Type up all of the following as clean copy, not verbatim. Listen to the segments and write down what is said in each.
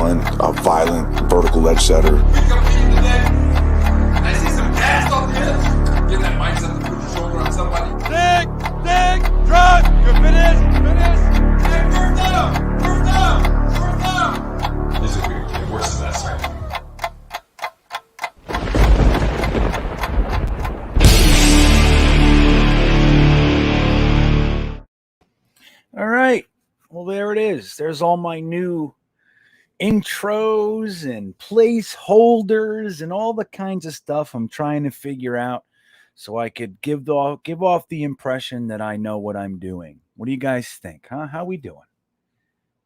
Allen, a violent vertical edge setter. We competing today. I see some gas off the edge. Get that mindset to put your shoulder on somebody. Dig, drive. You're finished. Hey, first down. This is weird. Get worse than that, sir. All right. Well, there it is. There's all my new intros and placeholders and all the kinds of stuff I'm trying to figure out so I could give off the impression that I know what I'm doing. What do you guys think? Huh? How we doing?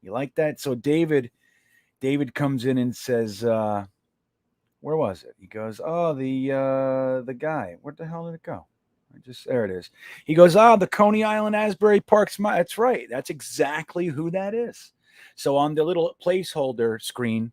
You like that? So David comes in and says, where was it? He goes, oh, the guy. Where the hell did it go? There it is. He goes, the Coney Island Asbury Park Smile. That's right. That's exactly who that is. So on the little placeholder screen,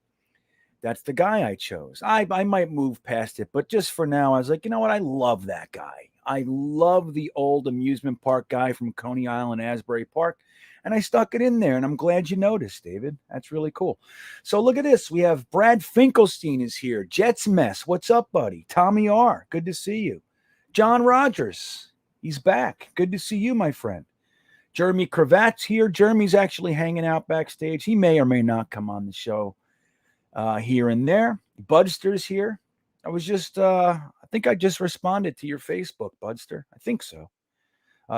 that's the guy I chose. I might move past it, but just for now, I was like, you know what? I love that guy. I love the old amusement park guy from Coney Island Asbury Park. And I stuck it in there, and I'm glad you noticed, David. That's really cool. So look at this. We have Brad Finkelstein is here. Jets Mess. What's up, buddy? Tommy R. Good to see you. John Rogers, he's back. Good to see you, my friend. Jeremy Cravat's here. Jeremy's actually hanging out backstage. He may or may not come on the show here and there. Budster's here. I think I just responded to your Facebook, Budster. I think so.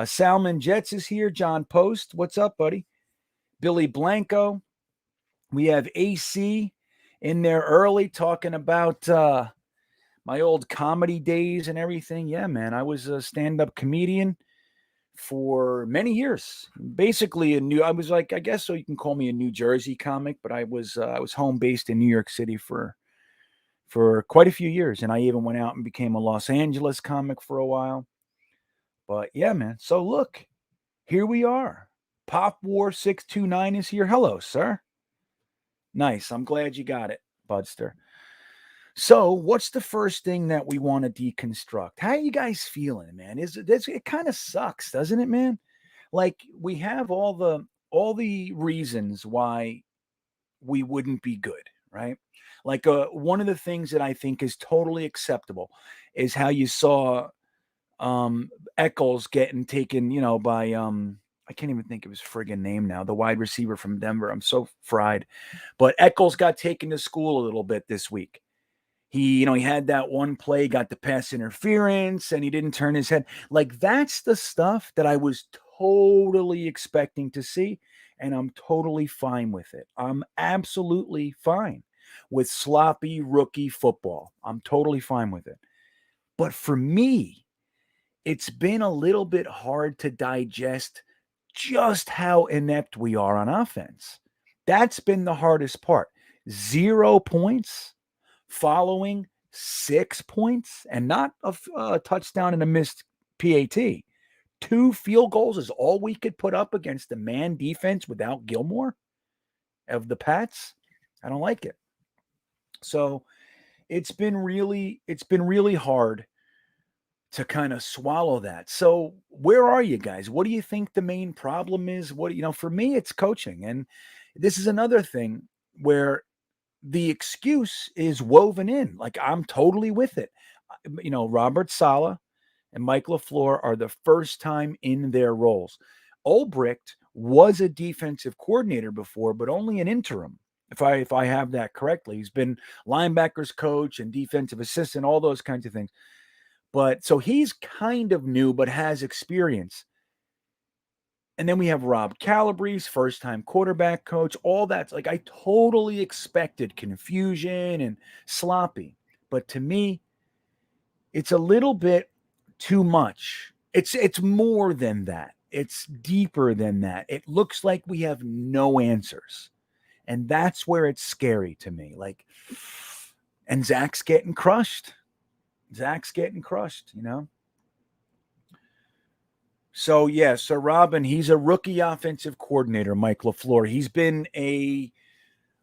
Salmon Jets is here. John Post, what's up, buddy? Billy Blanco. We have AC in there early talking about my old comedy days and everything. Yeah, man, I was a stand-up comedian for many years. Basically, I was like, I guess so you can call me a New Jersey comic, but I was home based in New York City for quite a few years, and I even went out and became a Los Angeles comic for a while. But yeah, man. So look, here we are. Pop War 629 is here. Hello, sir. Nice. I'm glad you got it, Budster. So, what's the first thing that we want to deconstruct? How are you guys feeling, man? It kind of sucks, doesn't it, man? Like we have all the reasons why we wouldn't be good, right? Like one of the things that I think is totally acceptable is how you saw Eccles getting taken, by I can't even think of his friggin' name now, the wide receiver from Denver. I'm so fried. But Eccles got taken to school a little bit this week. He had that one play, got the pass interference, and he didn't turn his head. Like, that's the stuff that I was totally expecting to see, and I'm totally fine with it. I'm absolutely fine with sloppy rookie football. I'm totally fine with it. But for me, it's been a little bit hard to digest just how inept we are on offense. That's been the hardest part. 0 points following 6 points, and not a touchdown and a missed PAT. 2 field goals is all we could put up against the man defense without Gilmore of the Pats. I don't like it. So it's been really hard to kind of swallow that. So where are you guys? What do you think the main problem is? For me, it's coaching. And this is another thing where the excuse is woven in. Like, I'm totally with it. Robert Saleh and Mike LaFleur are the first time in their roles. Ulbricht was a defensive coordinator before, but only an interim. If I have that correctly, he's been linebackers coach and defensive assistant, all those kinds of things. But so he's kind of new, but has experience. And then we have Rob Calabrese, first-time quarterback coach. All that's like, I totally expected confusion and sloppy. But to me, it's a little bit too much. It's more than that. It's deeper than that. It looks like we have no answers. And that's where it's scary to me. And Zach's getting crushed. So, so Robin, he's a rookie offensive coordinator, Mike LaFleur. He's been a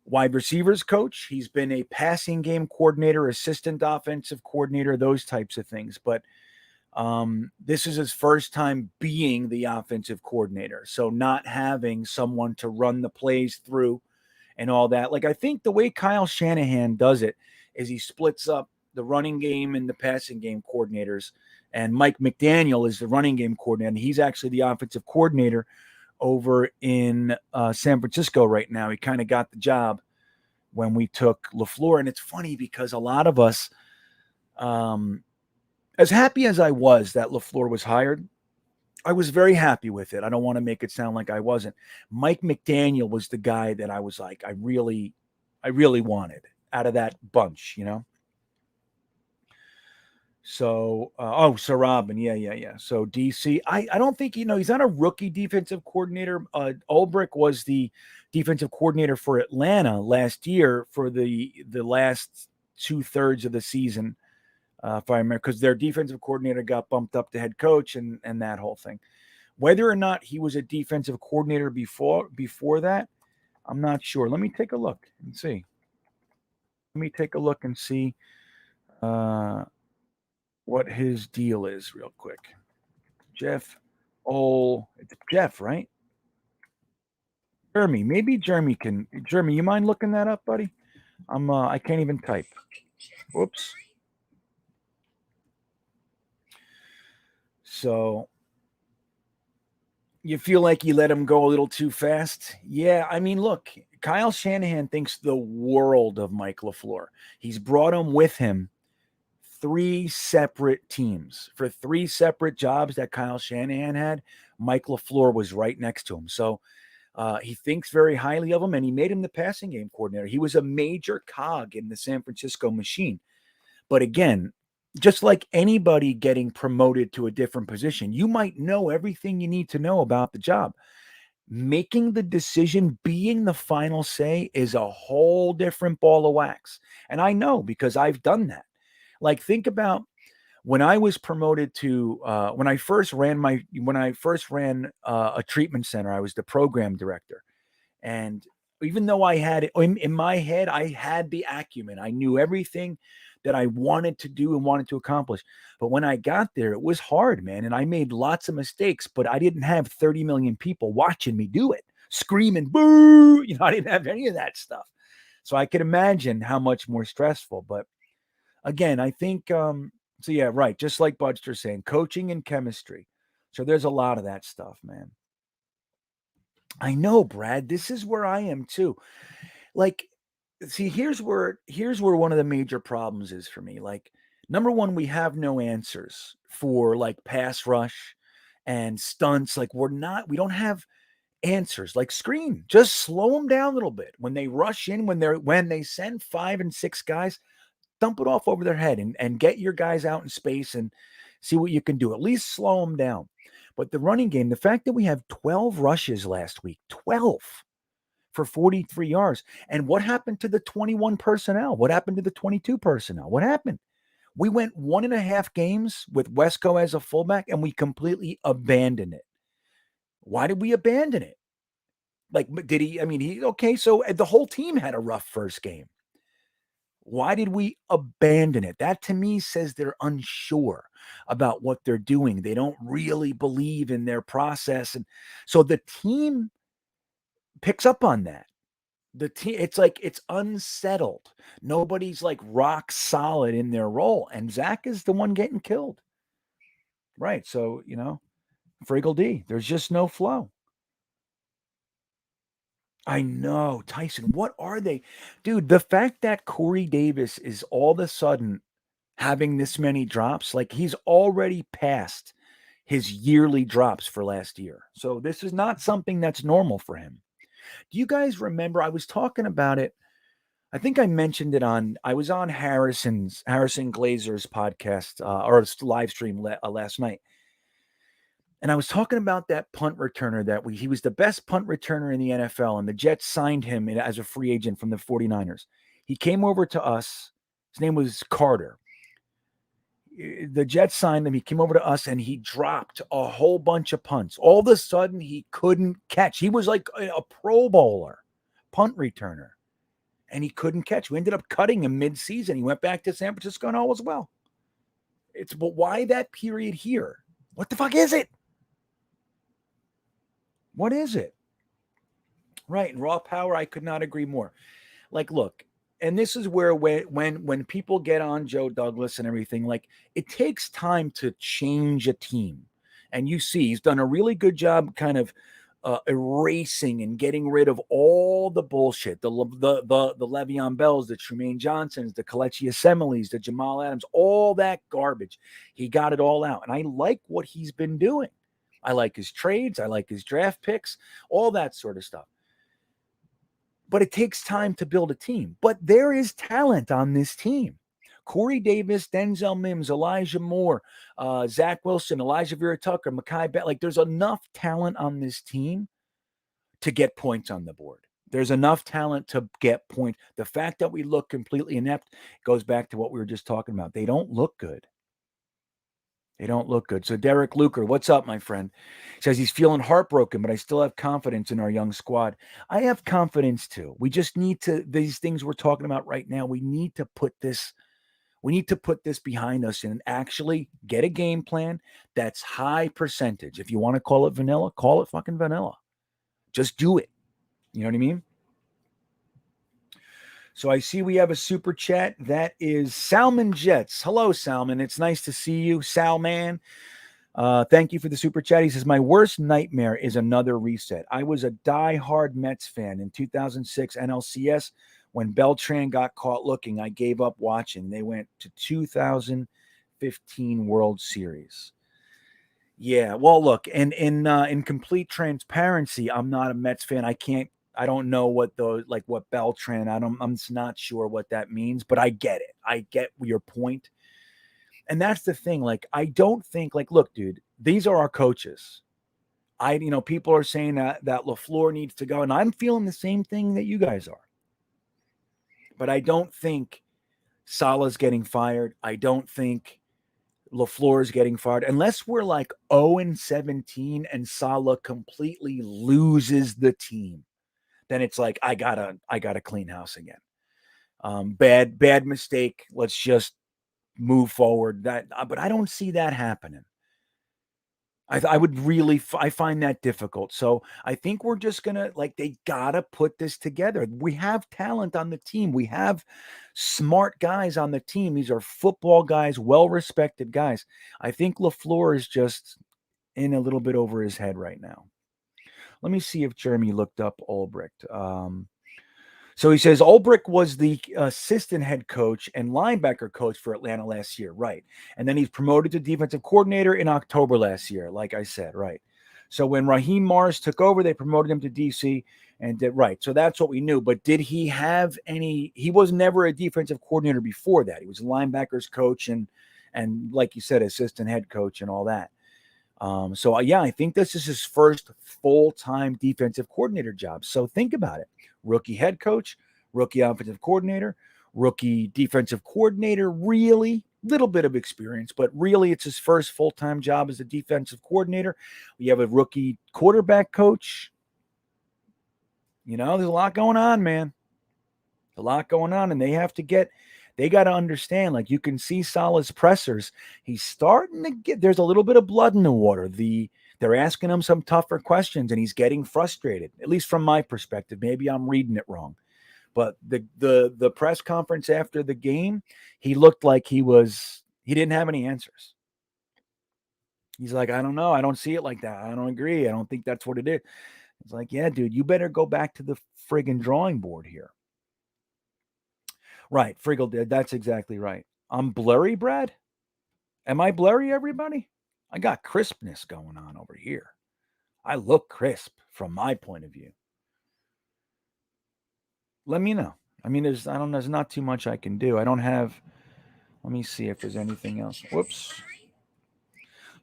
wide receivers coach. He's been a passing game coordinator, assistant offensive coordinator, those types of things. But this is his first time being the offensive coordinator. So not having someone to run the plays through and all that. Like, I think the way Kyle Shanahan does it is he splits up the running game and the passing game coordinators. And Mike McDaniel is the running game coordinator. And he's actually the offensive coordinator over in San Francisco right now. He kind of got the job when we took LaFleur. And it's funny because a lot of us, as happy as I was that LaFleur was hired, I was very happy with it. I don't want to make it sound like I wasn't. Mike McDaniel was the guy that I was like, I really wanted out of that bunch, So, so Robin, yeah. So DC, I don't think, he's not a rookie defensive coordinator. Ulbrich was the defensive coordinator for Atlanta last year for the last 2/3 of the season. If I remember, because their defensive coordinator got bumped up to head coach and that whole thing. Whether or not he was a defensive coordinator before that, I'm not sure. Let me take a look and see. What his deal is real quick. Jeff, it's Jeff, right? Jeremy, maybe Jeremy, you mind looking that up, buddy? I can't even type. Whoops. So you feel like you let him go a little too fast? Yeah, I mean, look, Kyle Shanahan thinks the world of Mike LaFleur. He's brought him with him 3 separate teams for 3 separate jobs that Kyle Shanahan had. Mike LaFleur was right next to him. So he thinks very highly of him, and he made him the passing game coordinator. He was a major cog in the San Francisco machine. But again, just like anybody getting promoted to a different position, you might know everything you need to know about the job. Making the decision, being the final say, is a whole different ball of wax. And I know because I've done that. Like, think about when I was promoted to when I first ran a treatment center. I was the program director, and even though I had in my head, I had the acumen. I knew everything that I wanted to do and wanted to accomplish. But when I got there, it was hard, man. And I made lots of mistakes, but I didn't have 30 million people watching me do it, screaming, boo. I didn't have any of that stuff. So I could imagine how much more stressful. But again, I think, so yeah, right. Just like Budster's saying, coaching and chemistry. So there's a lot of that stuff, man. I know, Brad, this is where I am too. Like, see, here's where one of the major problems is for me. Like, number one, we have no answers for like pass rush and stunts. Like, we don't have answers. Like, screen, just slow them down a little bit. When they rush in, when they send 5 and 6 guys, dump it off over their head and get your guys out in space and see what you can do. At least slow them down. But the running game, the fact that we have 12 rushes last week, 12 for 43 yards. And what happened to the 21 personnel? What happened to the 22 personnel? What happened? We went 1.5 games with Wesco as a fullback and we completely abandoned it. Why did we abandon it? Like, did he? I mean, okay, so the whole team had a rough first game. Why did we abandon it? That to me says they're unsure about what they're doing. They don't really believe in their process. And so the team picks up on that. The team, it's like it's unsettled. Nobody's like rock solid in their role. And Zach is the one getting killed. Right. So, Friggle D, there's just no flow. I know, Tyson. What are they? Dude, the fact that Corey Davis is all of a sudden having this many drops, like he's already passed his yearly drops for last year. So this is not something that's normal for him. Do you guys remember? I was talking about it. I think I mentioned it I was on Harrison Glazer's podcast or live stream last night. And I was talking about that punt returner he was the best punt returner in the NFL, and the Jets signed him as a free agent from the 49ers. He came over to us. His name was Carter. The Jets signed him. He came over to us, and he dropped a whole bunch of punts. All of a sudden, he couldn't catch. He was like a Pro Bowler, punt returner, and he couldn't catch. We ended up cutting him mid-season. He went back to San Francisco, and all was well. But why that period here? What the fuck is it? What is it? Right. And raw power, I could not agree more. Like, look, and this is where when people get on Joe Douglas and everything, like it takes time to change a team. And you see, he's done a really good job kind of erasing and getting rid of all the bullshit, the Le'Veon Bells, the Tremaine Johnsons, the Kelechi Assemiles, the Jamal Adams, all that garbage. He got it all out. And I like what he's been doing. I like his trades. I like his draft picks, all that sort of stuff. But it takes time to build a team. But there is talent on this team. Corey Davis, Denzel Mims, Elijah Moore, Zach Wilson, Elijah Vera Tucker, Mekhi Bennett. Like, there's enough talent on this team to get points on the board. There's enough talent to get points. The fact that we look completely inept goes back to what we were just talking about. They don't look good. They don't look good. So Derek Luker, what's up, my friend? Says he's feeling heartbroken, but I still have confidence in our young squad. I have confidence too. We just need to, these things we're talking about right now, we need to put this behind us and actually get a game plan that's high percentage. If you want to call it vanilla, call it fucking vanilla. Just do it. You know what I mean? So I see we have a super chat. That is Salmon Jets. Hello, Salmon. It's nice to see you, Salman. Thank you for the super chat. He says, my worst nightmare is another reset. I was a diehard Mets fan in 2006 NLCS. When Beltran got caught looking, I gave up watching. They went to 2015 World Series. Yeah, well, look, and in complete transparency, I'm not a Mets fan. I don't know what what Beltran. I'm just not sure what that means, but I get it. I get your point. And that's the thing. Like, I don't think, like, look, dude, these are our coaches. People are saying that LaFleur needs to go, and I'm feeling the same thing that you guys are. But I don't think Salah's getting fired. I don't think LaFleur is getting fired unless we're like 0-17 and Salah completely loses the team. Then it's like, I gotta clean house again. Bad mistake. Let's just move forward. But I don't see that happening. I find that difficult. So I think we're just gonna, they gotta put this together. We have talent on the team. We have smart guys on the team. These are football guys, well-respected guys. I think LaFleur is just in a little bit over his head right now. Let me see if Jeremy looked up Ulbricht. So he says Ulbricht was the assistant head coach and linebacker coach for Atlanta last year, right? And then he's promoted to defensive coordinator in October last year, like I said, right? So when Raheem Morris took over, they promoted him to DC and did right. So that's what we knew. But did he have any? He was never a defensive coordinator before that. He was a linebackers coach and like you said, assistant head coach and all that. So I think this is his first full-time defensive coordinator job. So think about it. Rookie head coach, rookie offensive coordinator, rookie defensive coordinator, really little bit of experience, but really it's his first full-time job as a defensive coordinator. We have a rookie quarterback coach. There's a lot going on, man. A lot going on, and they got to understand, like you can see Salah's pressers. He's starting to there's a little bit of blood in the water. They're asking him some tougher questions and he's getting frustrated, at least from my perspective. Maybe I'm reading it wrong, but the press conference after the game, he looked like he didn't have any answers. He's like, I don't know. I don't see it like that. I don't agree. I don't think that's what it is. It's like, yeah, dude, you better go back to the friggin' drawing board here. Right. Friggle did. That's exactly right. I'm blurry, Brad. Am I blurry, everybody? I got crispness going on over here. I look crisp from my point of view. Let me know. I mean, there's not too much I can do. I don't have, let me see if there's anything else. Whoops.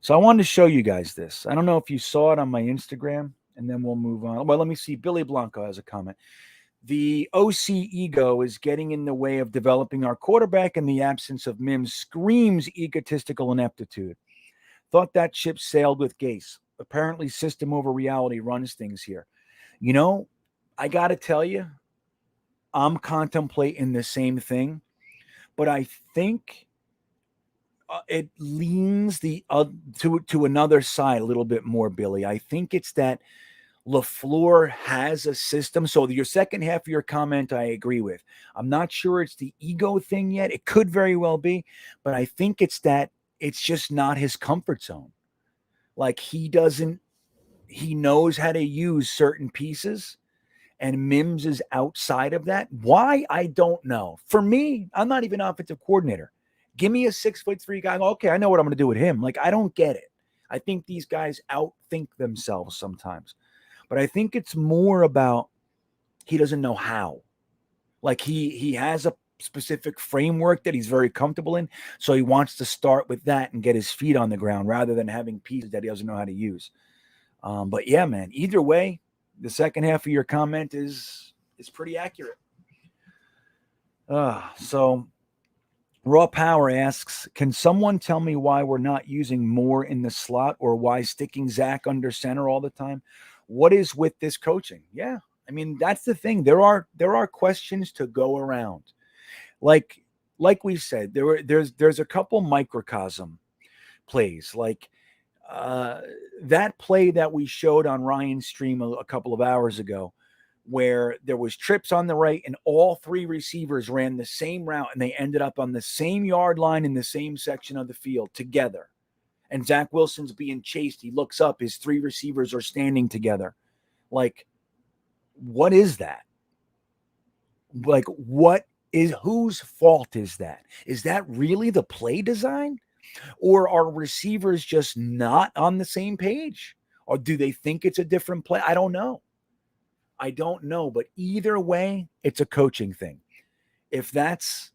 So I wanted to show you guys this. I don't know if you saw it on my Instagram, and then we'll move on. Well, let me see. Billy Blanco has a comment. The OC ego is getting in the way of developing our quarterback, and the absence of Mims screams egotistical ineptitude. Thought that ship sailed with Gase. Apparently, system over reality runs things here. I got to tell you, I'm contemplating the same thing, but I think it leans to another side a little bit more, Billy. I think it's that LaFleur has a system. So your second half of your comment, I agree with. I'm not sure it's the ego thing yet. It could very well be, but I think it's that it's just not his comfort zone. Like he knows how to use certain pieces, and Mims is outside of that. Why? I don't know. For me, I'm not even offensive coordinator. Give me a 6'3" guy. Okay, I know what I'm going to do with him. Like, I don't get it. I think these guys outthink themselves sometimes. But I think it's more about he doesn't know how. Like he has a specific framework that he's very comfortable in, so he wants to start with that and get his feet on the ground rather than having pieces that he doesn't know how to use. But yeah, man, either way, the second half of your comment is pretty accurate. So Raw Power asks, can someone tell me why we're not using more in the slot or why sticking Zach under center all the time? What is with this coaching? Yeah, I mean, that's the thing. There are questions to go around. Like we said, there's a couple microcosm plays. Like that play that we showed on Ryan's stream a couple of hours ago, where there was trips on the right and all three receivers ran the same route and they ended up on the same yard line in the same section of the field together. And Zach Wilson's being chased. He looks up, his three receivers are standing together. Like, what is that? Like, whose fault is that? Is that really the play design? Or are receivers just not on the same page? Or do they think it's a different play? I don't know. But either way, it's a coaching thing. If that's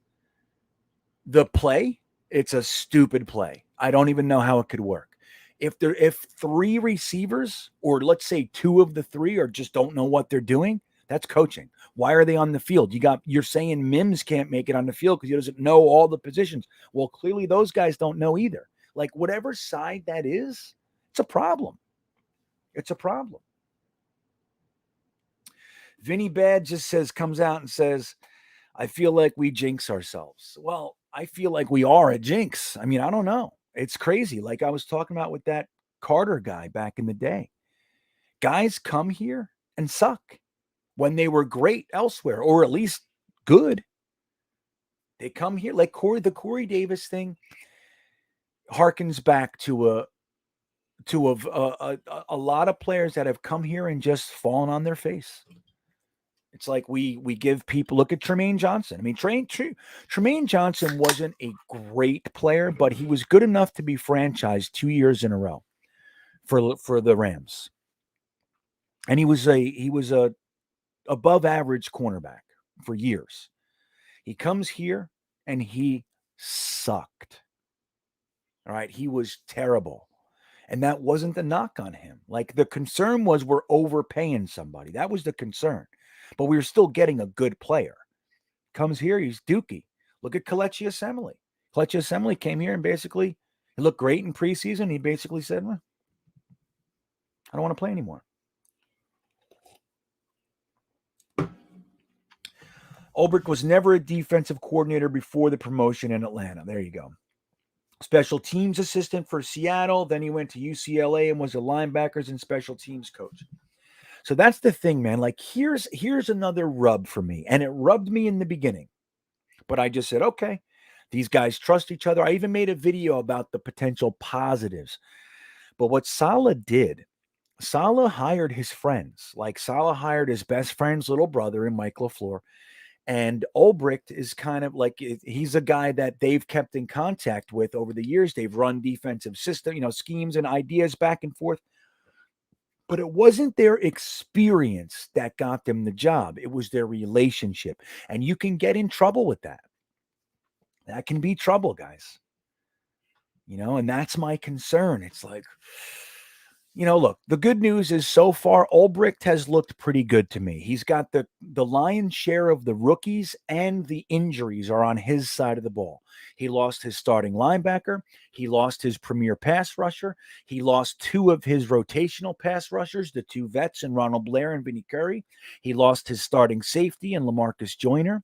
the play, it's a stupid play. I don't even know how it could work. If three receivers, or let's say two of the three, or just don't know what they're doing, that's coaching. Why are they on the field? You're saying Mims can't make it on the field because he doesn't know all the positions. Well, clearly those guys don't know either. Like, whatever side that is, it's a problem. It's a problem. Vinny Bad just comes out and says, I feel like we jinx ourselves. Well, I feel like we are a jinx. I mean, I don't know. It's crazy. Like I was talking about with that Carter guy back in the day. Guys come here and suck when they were great elsewhere, or at least good. They come here like the Corey Davis thing harkens back to a lot of players that have come here and just fallen on their face. It's like we give people, look at Tremaine Johnson. I mean, Tremaine Johnson wasn't a great player, but he was good enough to be franchised 2 years in a row for the Rams. And he was a above average cornerback for years. He comes here and he sucked. All right. He was terrible. And that wasn't the knock on him. Like, the concern was we're overpaying somebody. That was the concern. But we were still getting a good player. Comes here, he's dookie. Look at Kelechi Assembly. Kelechi Assembly came here and basically, he looked great in preseason. He basically said, well, I don't want to play anymore. Ulbrich was never a defensive coordinator before the promotion in Atlanta. There you go. Special teams assistant for Seattle. Then he went to UCLA and was a linebackers and special teams coach. So that's the thing, man. Like, here's another rub for me. And it rubbed me in the beginning. But I just said, okay, these guys trust each other. I even made a video about the potential positives. But what Saleh did, Saleh hired his friends. Like, Saleh hired his best friend's little brother in Mike LaFleur. And Ulbricht is kind of like, he's a guy that they've kept in contact with over the years. They've run defensive system, schemes and ideas back and forth. But it wasn't their experience that got them the job. It was their relationship. And you can get in trouble with that. That can be trouble, guys. And that's my concern. It's like, look, the good news is so far, Ulbricht has looked pretty good to me. He's got the lion's share of the rookies, and the injuries are on his side of the ball. He lost his starting linebacker. He lost his premier pass rusher. He lost two of his rotational pass rushers, the two vets, and Ronald Blair and Vinny Curry. He lost his starting safety and LaMarcus Joyner.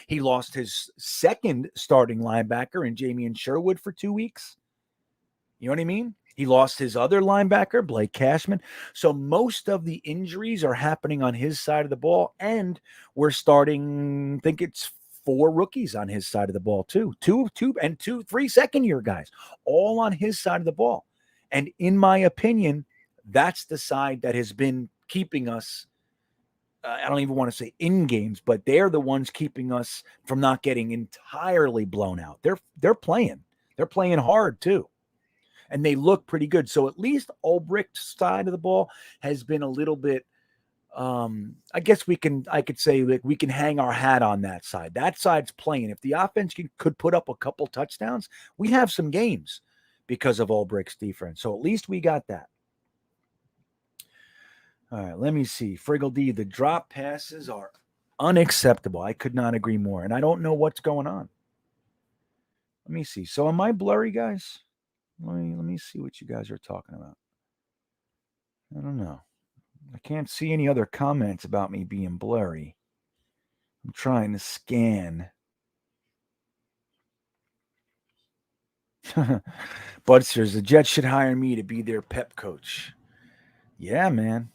He lost his second starting linebacker in Jamie and Sherwood for 2 weeks. You know what I mean? He lost his other linebacker, Blake Cashman. So most of the injuries are happening on his side of the ball. And we're starting, I think it's 4 rookies on his side of the ball, too. Three second-year guys, all on his side of the ball. And in my opinion, that's the side that has been keeping us. I don't even want to say in games, but they're the ones keeping us from not getting entirely blown out. They're playing. They're playing hard, too. And they look pretty good. So at least Ulbricht's side of the ball has been a little bit, I guess I could say like we can hang our hat on that side. That side's playing. If the offense could put up a couple touchdowns, we'd have some games because of Ulbricht's defense. So at least we got that. All right, let me see. Friggle D, the drop passes are unacceptable. I could not agree more. And I don't know what's going on. Let me see. So am I blurry, guys? Let me see what you guys are talking about. I don't know. I can't see any other comments about me being blurry. I'm trying to scan. Bud says the Jets should hire me to be their pep coach. Yeah, man.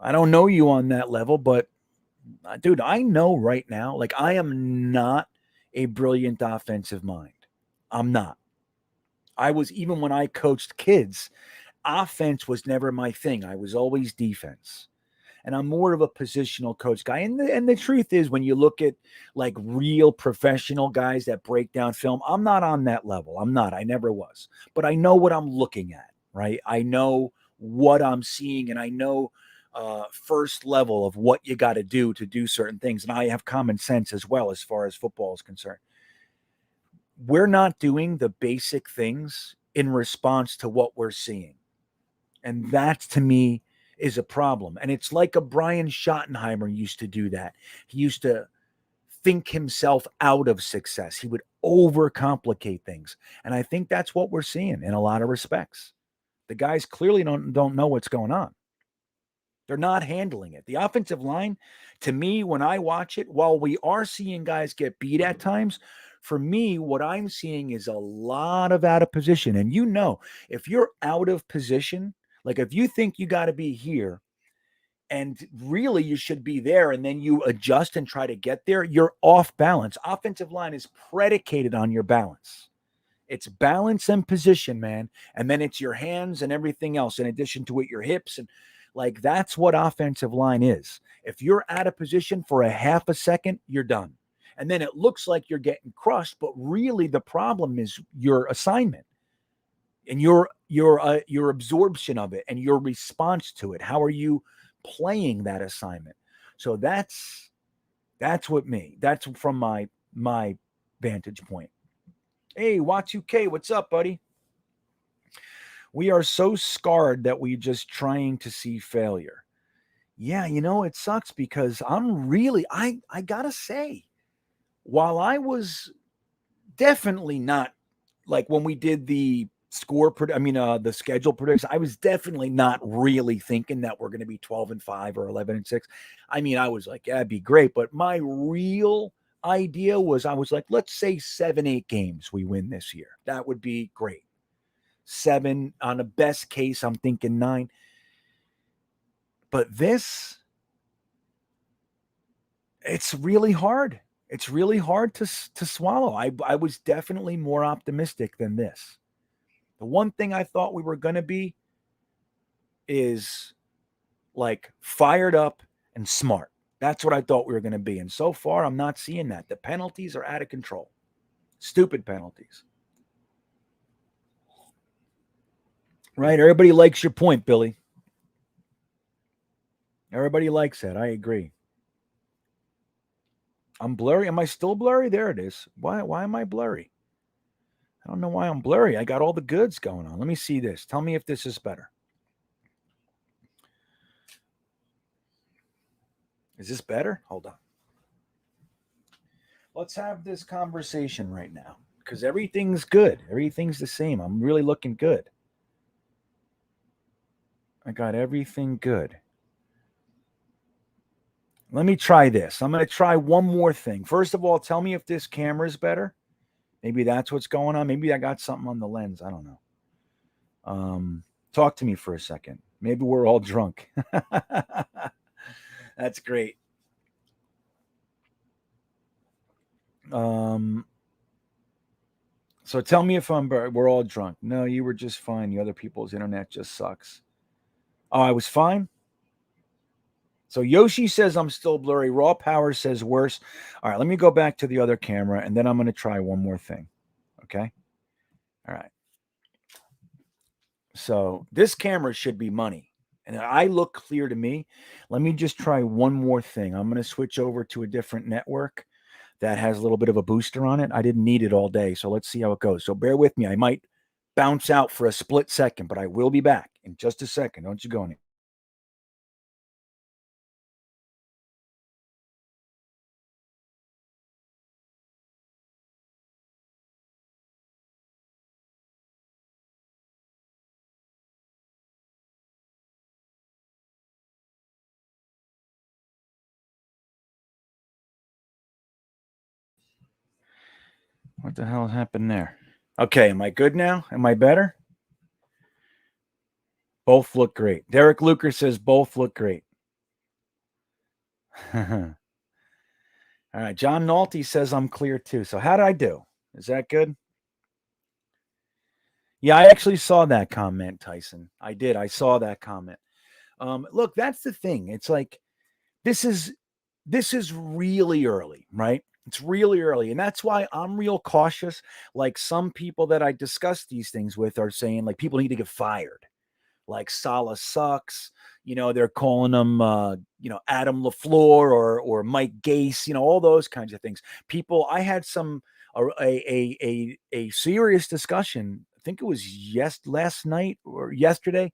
I don't know you on that level, but dude, I know right now, like I am not a brilliant offensive mind. I'm not. I was, even when I coached kids, offense was never my thing. I was always defense. And I'm more of a positional coach guy. And the truth is, when you look at like real professional guys that break down film, I'm not on that level. I'm not. I never was. But I know what I'm looking at, right? I know what I'm seeing, and I know first level of what you got to do certain things. And I have common sense as well as far as football is concerned. We're not doing the basic things in response to what we're seeing. And that, to me, is a problem. And it's like a Brian Schottenheimer used to do that. He used to think himself out of success. He would overcomplicate things. And I think that's what we're seeing in a lot of respects. The guys clearly don't know what's going on. They're not handling it. The offensive line, to me, when I watch it, while we are seeing guys get beat at times, for me, what I'm seeing is a lot of out of position. And if you're out of position, like if you think you got to be here and really you should be there, and then you adjust and try to get there, you're off balance. Offensive line is predicated on your balance. It's balance and position, man. And then it's your hands and everything else, in addition to it, your hips. And like, that's what offensive line is. If you're out of position for a half a second, you're done. And then it looks like you're getting crushed, but really the problem is your assignment and your absorption of it and your response to it. How are you playing that assignment? So that's from my vantage point. Hey, Watch2K, what's up, buddy? We are so scarred that we're just trying to see failure. Yeah, it sucks because I gotta say, while I was definitely not, like when we did the the schedule predictions, I was definitely not really thinking that we're going to be 12-5 or 11-6. I mean, I was like, yeah, it'd be great. But my real idea was, I was like, let's say 7-8 games we win this year. That would be great. 7 on a best case, I'm thinking 9. But it's really hard. It's really hard to swallow. I was definitely more optimistic than this. The one thing I thought we were going to be is like fired up and smart. That's what I thought we were going to be. And so far, I'm not seeing that. The penalties are out of control. Stupid penalties. Right? Everybody likes your point, Billy. Everybody likes that. I agree. I'm blurry. Am I still blurry? There it is. Why am I blurry? I don't know why I'm blurry. I got all the goods going on. Let me see this. Tell me if this is better. Is this better? Hold on. Let's have this conversation right now because everything's good. Everything's the same. I'm really looking good. I got everything good. Let me try this. I'm going to try one more thing. First of all, tell me if this camera is better. Maybe that's what's going on. Maybe I got something on the lens. I don't know. Talk to me for a second. Maybe we're all drunk. That's great. So tell me if we're all drunk. No, you were just fine. The other people's internet just sucks. Oh, I was fine. So Yoshi says I'm still blurry. Raw Power says worse. All right, let me go back to the other camera, and then I'm going to try one more thing. Okay. All right. So this camera should be money. And I look clear to me. Let me just try one more thing. I'm going to switch over to a different network that has a little bit of a booster on it. I didn't need it all day. So let's see how it goes. So bear with me. I might bounce out for a split second, but I will be back in just a second. Don't you go anywhere. What the hell happened there? Okay, am I good now? Am I better? Both look great. Derek Luker says both look great. All right, John Nolte says I'm clear too. So how did I do? Is that good? Yeah, I actually saw that comment, Tyson. I did. I saw that comment. Look, that's the thing. It's like this is really early, right? It's really early. And that's why I'm real cautious. Like some people that I discuss these things with are saying, like, people need to get fired. Like Salah sucks. They're calling him, Adam LaFleur or Mike Gase. All those kinds of things. People, I had a serious discussion. I think it was last night or yesterday.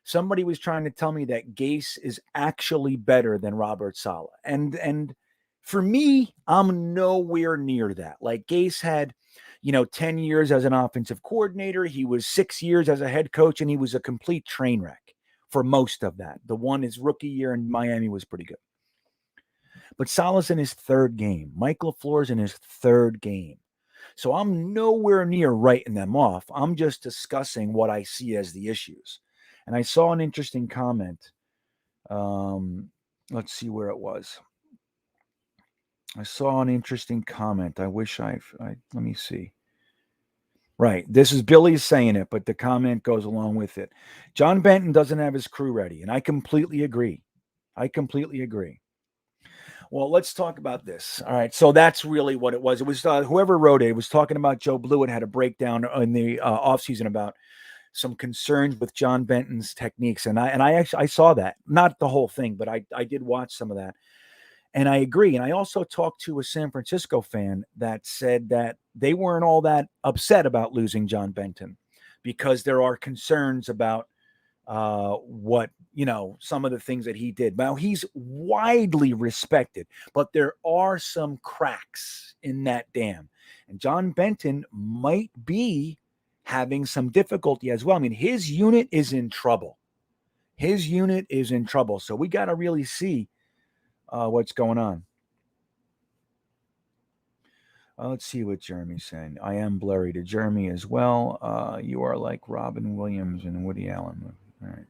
Somebody was trying to tell me that Gase is actually better than Robert Saleh, and for me, I'm nowhere near that. Like Gase had 10 years as an offensive coordinator. He was 6 years as a head coach, and he was a complete train wreck for most of that. His rookie year in Miami was pretty good. But Saleh's in his third game. Mike LaFleur's in his third game. So I'm nowhere near writing them off. I'm just discussing what I see as the issues. And I saw an interesting comment. Let's see where it was. I saw an interesting comment. I wish let me see. Right. This is Billy saying it, but the comment goes along with it. John Benton doesn't have his crew ready. And I completely agree. Well, let's talk about this. All right. So that's really what it was. It was whoever wrote it was talking about Joe Blewett had a breakdown in the offseason about some concerns with John Benton's techniques. And I saw that, not the whole thing, but I did watch some of that. And I agree. And I also talked to a San Francisco fan that said that they weren't all that upset about losing John Benton because there are concerns about what, some of the things that he did. Now, he's widely respected, but there are some cracks in that dam. And John Benton might be having some difficulty as well. I mean, his unit is in trouble. So we got to really see what's going on. Let's see what Jeremy's saying. I am blurry to Jeremy as well. You are like Robin Williams and Woody Allen. All right.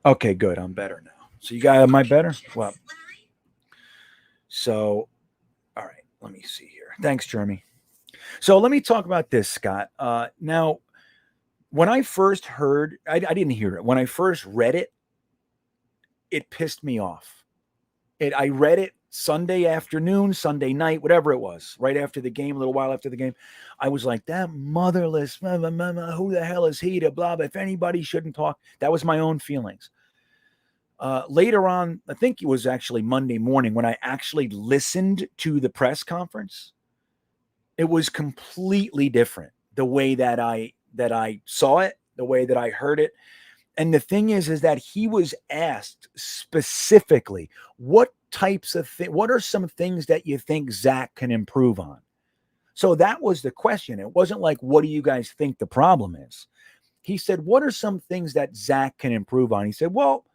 Okay, good. I'm better now. So you guys, am I better? Well, so, all right. Let me see here. Thanks, Jeremy. So let me talk about this, Scott. Now, when I first heard, I didn't hear it. When I first read it, it pissed me off. I read it Sunday afternoon, Sunday night, whatever it was, right after the game, a little while after the game. I was like, that motherless, who the hell is he to blah, blah, if anybody shouldn't talk. That was my own feelings. Later on, I think it was actually Monday morning when I actually listened to the press conference. It was completely different the way that I saw it, the way that I heard it. And the thing is that he was asked specifically, what are some things that you think Zach can improve on? So that was the question. It wasn't like, what do you guys think the problem is? He said, what are some things that Zach can improve on? He said, well,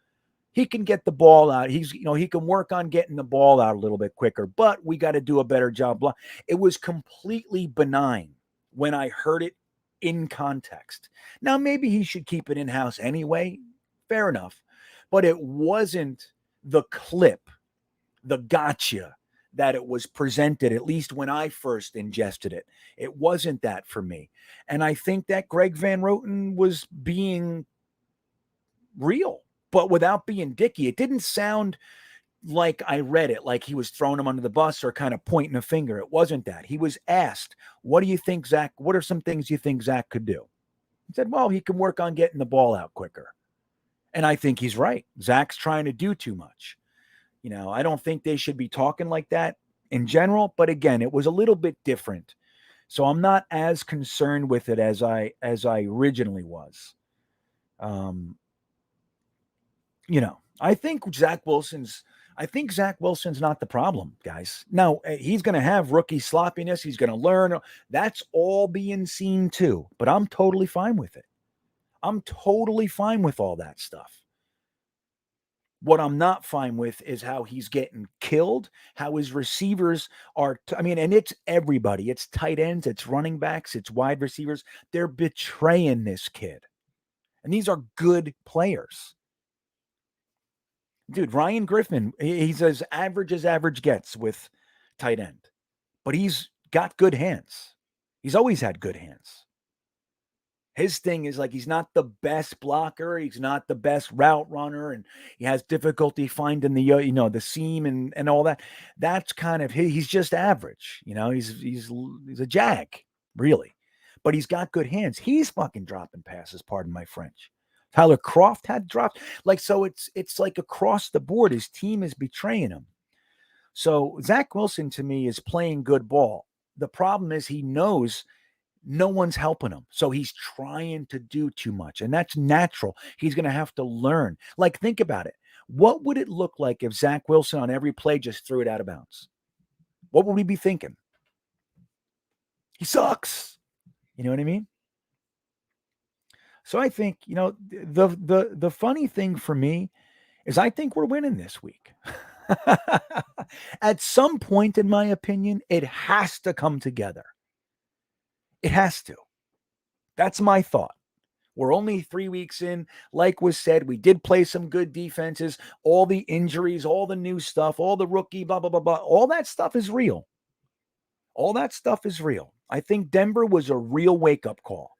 he can get the ball out. He can work on getting the ball out a little bit quicker, but we got to do a better job. It was completely benign. when I heard it in context. Now, maybe he should keep it in-house anyway. Fair enough. But it wasn't the clip, the gotcha that it was presented, at least when I first ingested it. It wasn't that for me. And I think that Greg Van Roten was being real, but without being dicky. It didn't sound like I read it, like he was throwing him under the bus or kind of pointing a finger. It wasn't that. He was asked, what do you think, Zach? What are some things you think Zach could do? He said, well, he can work on getting the ball out quicker. And I think he's right. Zach's trying to do too much. You know, I don't think they should be talking like that in general, but again, it was a little bit different. So I'm not as concerned with it as I originally was. You know, I think Zach Wilson's not the problem, guys. Now, he's going to have rookie sloppiness. He's going to learn. That's all being seen too, but I'm totally fine with it. I'm totally fine with all that stuff. What I'm not fine with is how he's getting killed, how his receivers are, and it's everybody. It's tight ends, it's running backs, it's wide receivers. They're betraying this kid. And these are good players. Dude, Ryan Griffin, he's as average gets with tight end. But he's got good hands. He's always had good hands. His thing is like he's not the best blocker. He's not the best route runner. And he has difficulty finding the, the seam and all that. That's kind of, he's just average. You know, he's a jag, really. But he's got good hands. He's fucking dropping passes, pardon my French. Tyler Kroft had dropped. Like, so it's like across the board, his team is betraying him. So Zach Wilson, to me, is playing good ball. The problem is he knows no one's helping him. So he's trying to do too much. And that's natural. He's going to have to learn. Like, think about it. What would it look like if Zach Wilson on every play just threw it out of bounds? What would we be thinking? He sucks. You know what I mean? So I think, the funny thing for me is I think we're winning this week. At some point, in my opinion, it has to come together. It has to. That's my thought. We're only 3 weeks in. Like was said, we did play some good defenses. All the injuries, all the new stuff, all the rookie, blah, blah, blah, blah. All that stuff is real. All that stuff is real. I think Denver was a real wake-up call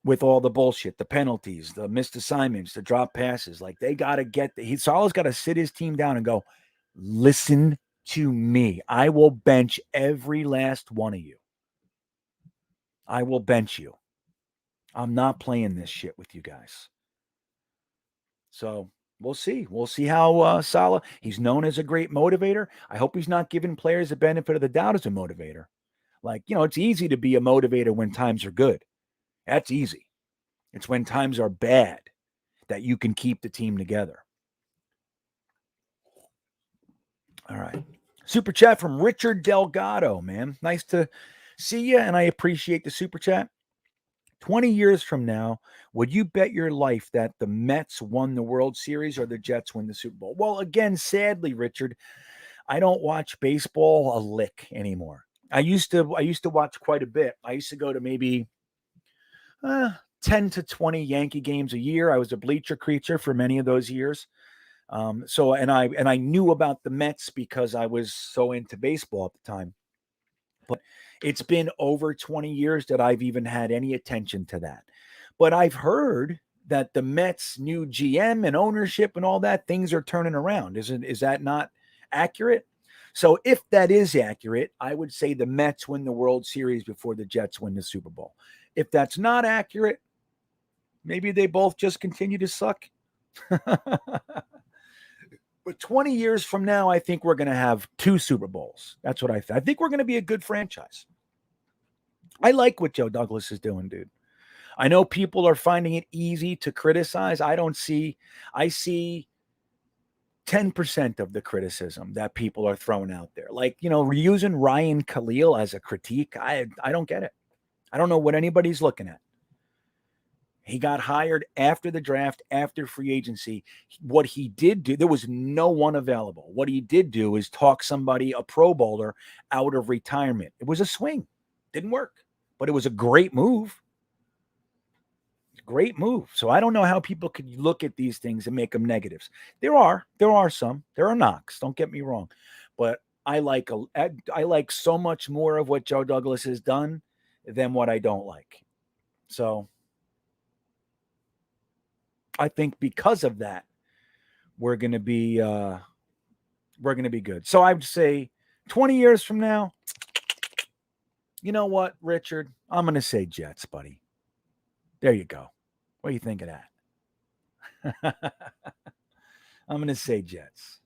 with all the bullshit, the penalties, the missed assignments, the drop passes. Like, they got to get Salah's got to sit his team down and go, listen to me. I will bench every last one of you. I will bench you. I'm not playing this shit with you guys. So we'll see. We'll see how Salah, he's known as a great motivator. I hope he's not giving players the benefit of the doubt as a motivator. Like, it's easy to be a motivator when times are good. That's easy. It's when times are bad that you can keep the team together. All right. Super chat from Richard Delgado, man. Nice to see you, and I appreciate the super chat. 20 years from now, would you bet your life that the Mets won the World Series or the Jets win the Super Bowl? Well, again, sadly, Richard, I don't watch baseball a lick anymore. I used to watch quite a bit. I used to go to maybe 10 to 20 Yankee games a year. I was a bleacher creature for many of those years. So I knew about the Mets because I was so into baseball at the time. But it's been over 20 years that I've even had any attention to that. But I've heard that the Mets' new GM and ownership and all that, things are turning around. Is that not accurate? So if that is accurate, I would say the Mets win the World Series before the Jets win the Super Bowl. If that's not accurate, maybe they both just continue to suck. But 20 years from now, I think we're going to have 2 Super Bowls. That's what I think. I think we're going to be a good franchise. I like what Joe Douglas is doing, dude. I know people are finding it easy to criticize. I see 10% of the criticism that people are throwing out there. Like, we're using Ryan Khalil as a critique. I don't get it. I don't know what anybody's looking at. He got hired after the draft, after free agency. What he did do, there was no one available. What he did do is talk somebody, a Pro Bowler, out of retirement. It was a swing. Didn't work, but it was a great move. Great move. So I don't know how people could look at these things and make them negatives. There are some. There are knocks. Don't get me wrong, but I like so much more of what Joe Douglas has done than what I don't like. So I think because of that, we're gonna be good. So I would say 20 years from now, you know what, Richard? I'm gonna say Jets, buddy. There you go. What do you think of that? I'm going to say Jets.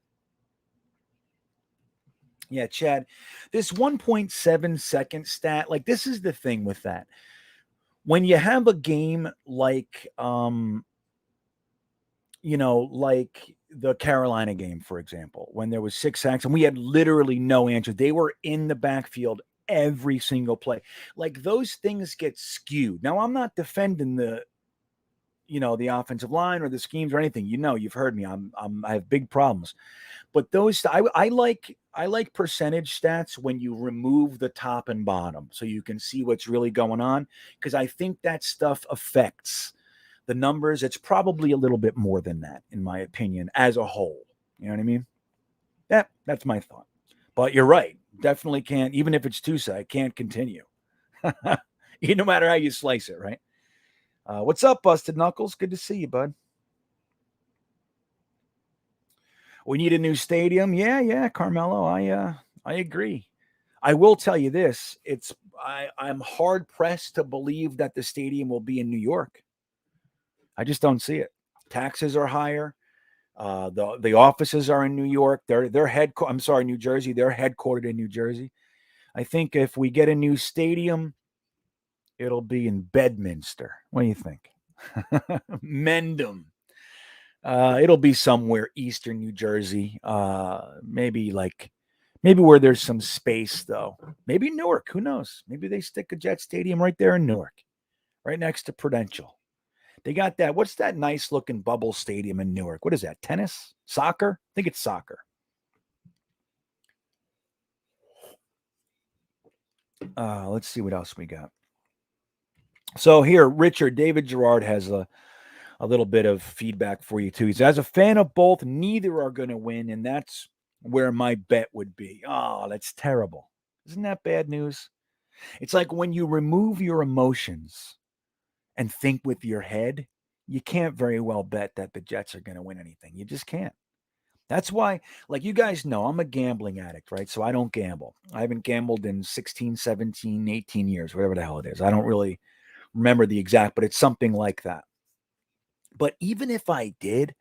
Yeah, Chad, this 1.7 second stat, like this is the thing with that. When you have a game like, like the Carolina game, for example, when there was 6 sacks and we had literally no answer, they were in the backfield every single play. Like those things get skewed. Now, I'm not defending the offensive line or the schemes or anything. You've heard me. I have big problems. But those I like percentage stats when you remove the top and bottom so you can see what's really going on, because I think that stuff affects the numbers. It's probably a little bit more than that, in my opinion, as a whole. You know what I mean? That's my thought. But you're right. Definitely can't, even if it's two-side, can't continue. No matter how you slice it, right? What's up, Busted Knuckles? Good to see you, bud. We need a new stadium. Yeah, Carmelo. I agree. I will tell you this: I'm hard pressed to believe that the stadium will be in New York. I just don't see it. Taxes are higher. The offices are in New York. New Jersey. They're headquartered in New Jersey. I think if we get a new stadium, it'll be in Bedminster. What do you think? Mendham. It'll be somewhere eastern New Jersey. Maybe where there's some space, though. Maybe Newark. Who knows? Maybe they stick a Jet Stadium right there in Newark, right next to Prudential. They got that. What's that nice looking bubble stadium in Newark? What is that? Tennis? Soccer? I think it's soccer. Let's see what else we got. So here, David Gerard has a little bit of feedback for you too. He says, as a fan of both, neither are going to win, and that's where my bet would be. Oh, that's terrible. Isn't that bad news? It's like when you remove your emotions and think with your head, you can't very well bet that the Jets are going to win anything. You just can't. That's why, like you guys know, I'm a gambling addict, right? So I don't gamble. I haven't gambled in 16, 17, 18 years, whatever the hell it is. I don't really remember the exact, but it's something like that. But even if I did,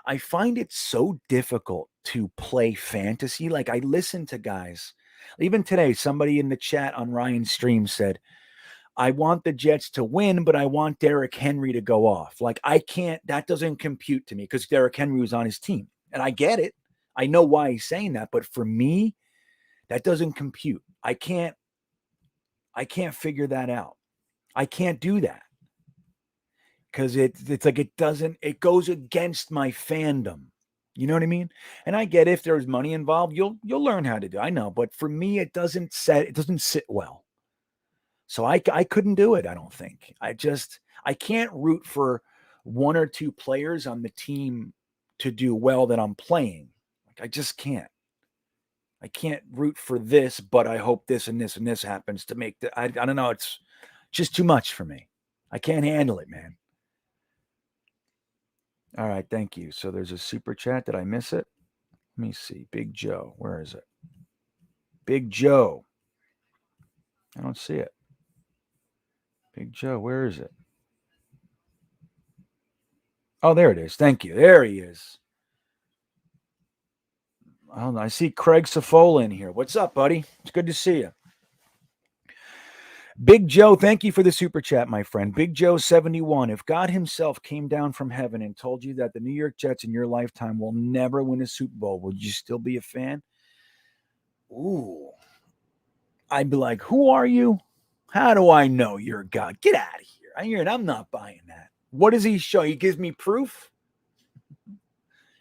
I find it so difficult to play fantasy. Like I listen to guys. Even today, somebody in the chat on Ryan's stream said, I want the Jets to win, but I want Derrick Henry to go off. Like I can't, that doesn't compute to me because Derrick Henry was on his team. And I get it. I know why he's saying that. But for me, that doesn't compute. I can't figure that out. I can't do that. Because it's like it goes against my fandom. You know what I mean? And I get if there's money involved, you'll learn how to do it. I know, but for me, it doesn't sit well. So I couldn't do it, I don't think. I can't root for one or two players on the team to do well that I'm playing. Like I just can't. I can't root for this, but I hope this and this and this happens to make I don't know, it's just too much for me. I can't handle it, man. All right, thank you. So there's a super chat. Did I miss it? Let me see. Big Joe. Where is it? Big Joe. I don't see it. Big Joe, where is it? Oh, there it is. Thank you. There he is. I see Craig Safola in here. What's up, buddy? It's good to see you. Big Joe, thank you for the super chat, my friend. Big Joe 71. If God himself came down from heaven and told you that the New York Jets in your lifetime will never win a Super Bowl, would you still be a fan? Ooh. I'd be like, who are you? How do I know you're God? Get out of here. I'm not buying that. What does he show? He gives me proof?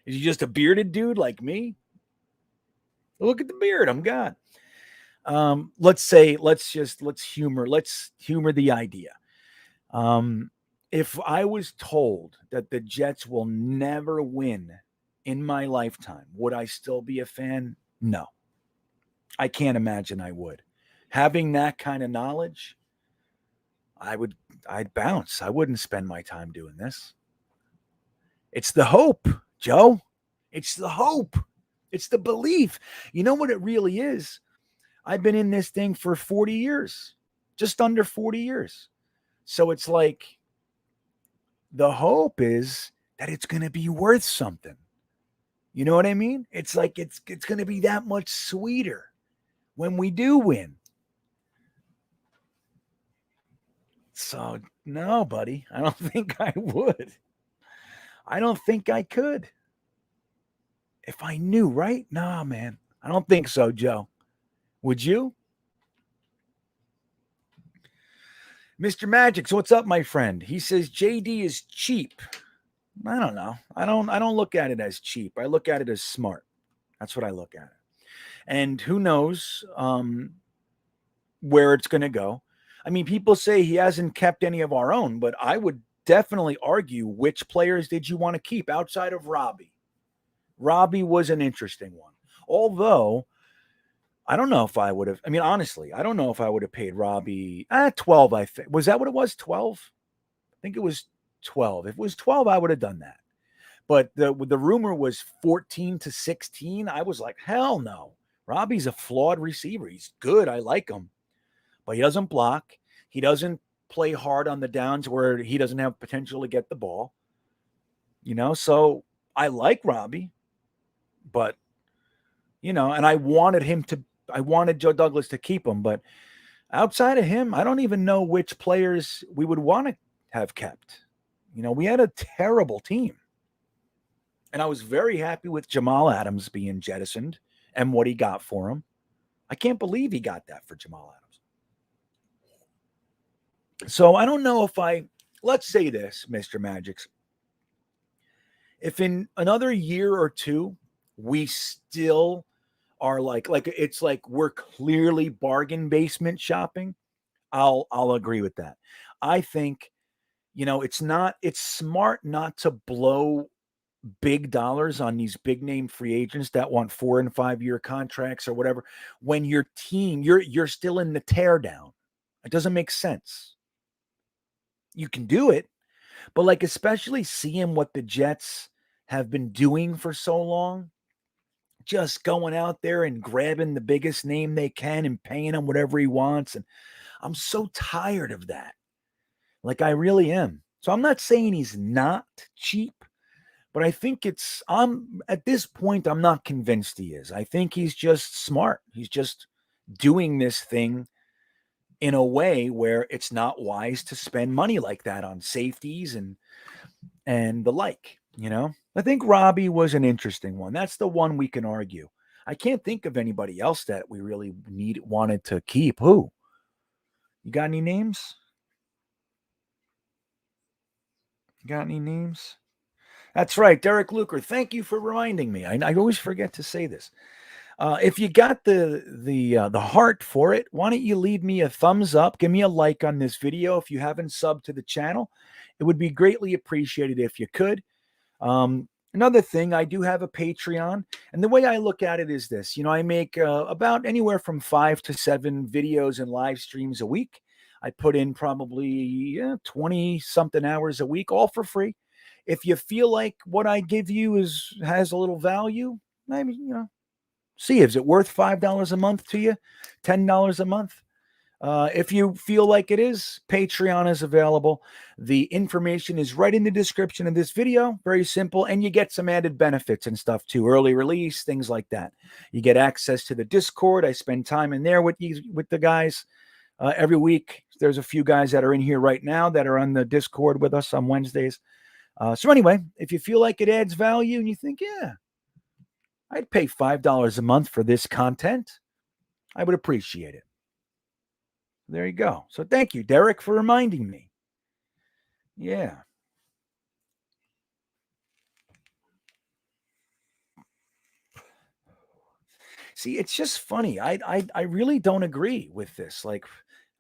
Is he just a bearded dude like me? Look at the beard. I'm God. Let's humor the idea. If I was told that the Jets will never win in my lifetime, would I still be a fan? No, I can't imagine I would. Having that kind of knowledge, I'd bounce. I wouldn't spend my time doing this. It's the hope, Joe. It's the hope. It's the belief. You know what it really is? I've been in this thing for 40 years, just under 40 years. So it's like the hope is that it's going to be worth something. You know what I mean? It's like it's going to be that much sweeter when we do win. So, no, buddy, I don't think I would. I don't think I could. If I knew, right? Nah, man. I don't think so, Joe. Would you? Mr. Magics, what's up, my friend? He says JD is cheap. I don't know. I don't look at it as cheap. I look at it as smart. That's what I look at it. And who knows where it's going to go. I mean, people say he hasn't kept any of our own, but I would definitely argue which players did you want to keep outside of Robbie? Robbie was an interesting one. Although, I don't know if I would have. I mean, honestly, I don't know if I would have paid Robbie 12. I think was that what it was? 12? I think it was 12. If it was 12, I would have done that. But the rumor was 14 to 16. I was like, hell no. Robbie's a flawed receiver. He's good. I like him. But he doesn't block. He doesn't play hard on the downs where he doesn't have potential to get the ball. You know, so I like Robbie, but and I wanted Joe Douglas to keep him, but outside of him, I don't even know which players we would want to have kept. We had a terrible team. And I was very happy with Jamal Adams being jettisoned and what he got for him. I can't believe he got that for Jamal Adams. So I don't know if let's say this, Mr. Magics. If in another year or two, we still are like it's like we're clearly bargain basement shopping, I'll agree with that. I think, it's smart not to blow big dollars on these big name free agents that want 4 and 5 year contracts or whatever when your team you're still in the tear down. It doesn't make sense. You can do it, but especially seeing what the Jets have been doing for so long, just going out there and grabbing the biggest name they can and paying him whatever he wants, and I'm so tired of that. I really am. So I'm not saying he's not cheap, but I think I'm at this point, I'm not convinced he is. I think he's just smart. He's just doing this thing in a way where it's not wise to spend money like that on safeties and the like, I think Robbie was an interesting one. That's the one we can argue. I can't think of anybody else that we really wanted to keep. Who? You got any names? Got any names? That's right, Derek Luker. Thank you for reminding me. I always forget to say this. If you got the heart for it, why don't you leave me a thumbs up? Give me a like on this video if you haven't subbed to the channel. It would be greatly appreciated if you could. Another thing, I do have a Patreon, and the way I look at it is this. I make about anywhere from 5 to 7 videos and live streams a week. I put in probably 20 something hours a week, all for free. If you feel like what I give you has a little value, maybe, see, is it worth $5 a month to you? $10 a month? If you feel like it is, Patreon is available. The information is right in the description of this video. Very simple. And you get some added benefits and stuff too. Early release, things like that. You get access to the Discord. I spend time in there with the guys every week. There's a few guys that are in here right now that are on the Discord with us on Wednesdays. So anyway, if you feel like it adds value and you think, yeah, I'd pay $5 a month for this content, I would appreciate it. There you go. So thank you, Derek, for reminding me. Yeah. See, it's just funny. I really don't agree with this. Like,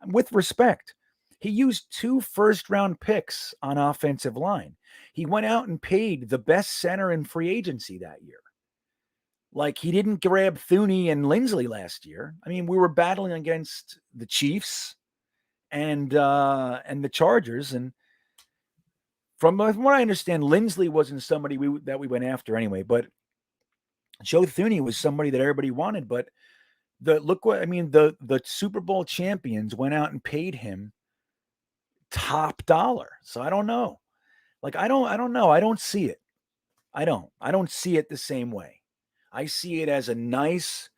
with respect, he used 2 first-round picks on offensive line. He went out and paid the best center in free agency that year. Like, he didn't grab Thuney and Lindsley last year. I mean, we were battling against the Chiefs and the Chargers, and from what I understand, Lindsley wasn't somebody that we went after anyway. But Joe Thuney was somebody that everybody wanted. But the Super Bowl champions went out and paid him top dollar. So I don't know. Like, I don't know. I don't see it. I don't see it the same way. I see it as a nice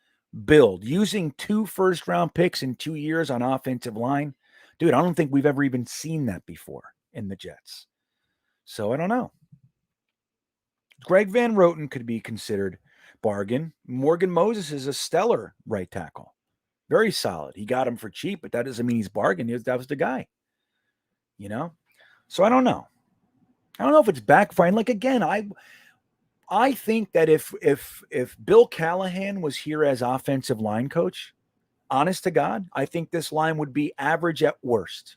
build using 2 first-round picks in 2 years on offensive line. Dude, I don't think we've ever even seen that before in the Jets. So I don't know. Greg Van Roten could be considered bargain. Morgan Moses is a stellar right tackle. Very solid. He got him for cheap, but that doesn't mean he's bargain. That was the guy. You know? So I don't know. I don't know if it's backfiring. Like, again, I think that if Bill Callahan was here as offensive line coach, honest to God, I think this line would be average at worst.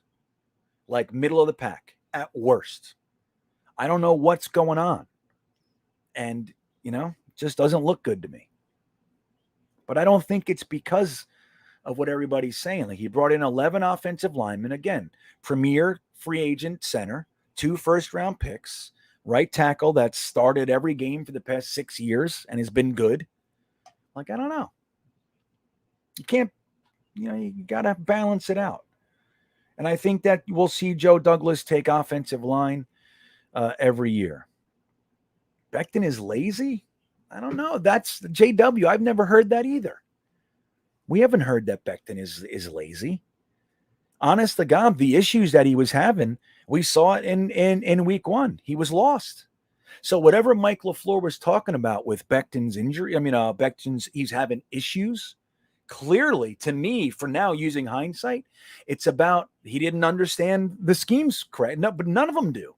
Like middle of the pack at worst. I don't know what's going on. And, it just doesn't look good to me. But I don't think it's because of what everybody's saying. Like, he brought in 11 offensive linemen. Again, premier free agent center, 2 first-round picks, right tackle that started every game for the past 6 years and has been good. Like, I don't know. You can't, you got to balance it out. And I think that we'll see Joe Douglas take offensive line every year. Becton is lazy? I don't know. That's JW. I've never heard that either. We haven't heard that Becton is lazy. Honest to God, the issues that he was having, we saw it in week 1. He was lost. So whatever Mike LaFleur was talking about with Becton's injury, he's having issues. Clearly, to me, for now, using hindsight, it's about he didn't understand the schemes correct. No, but none of them do.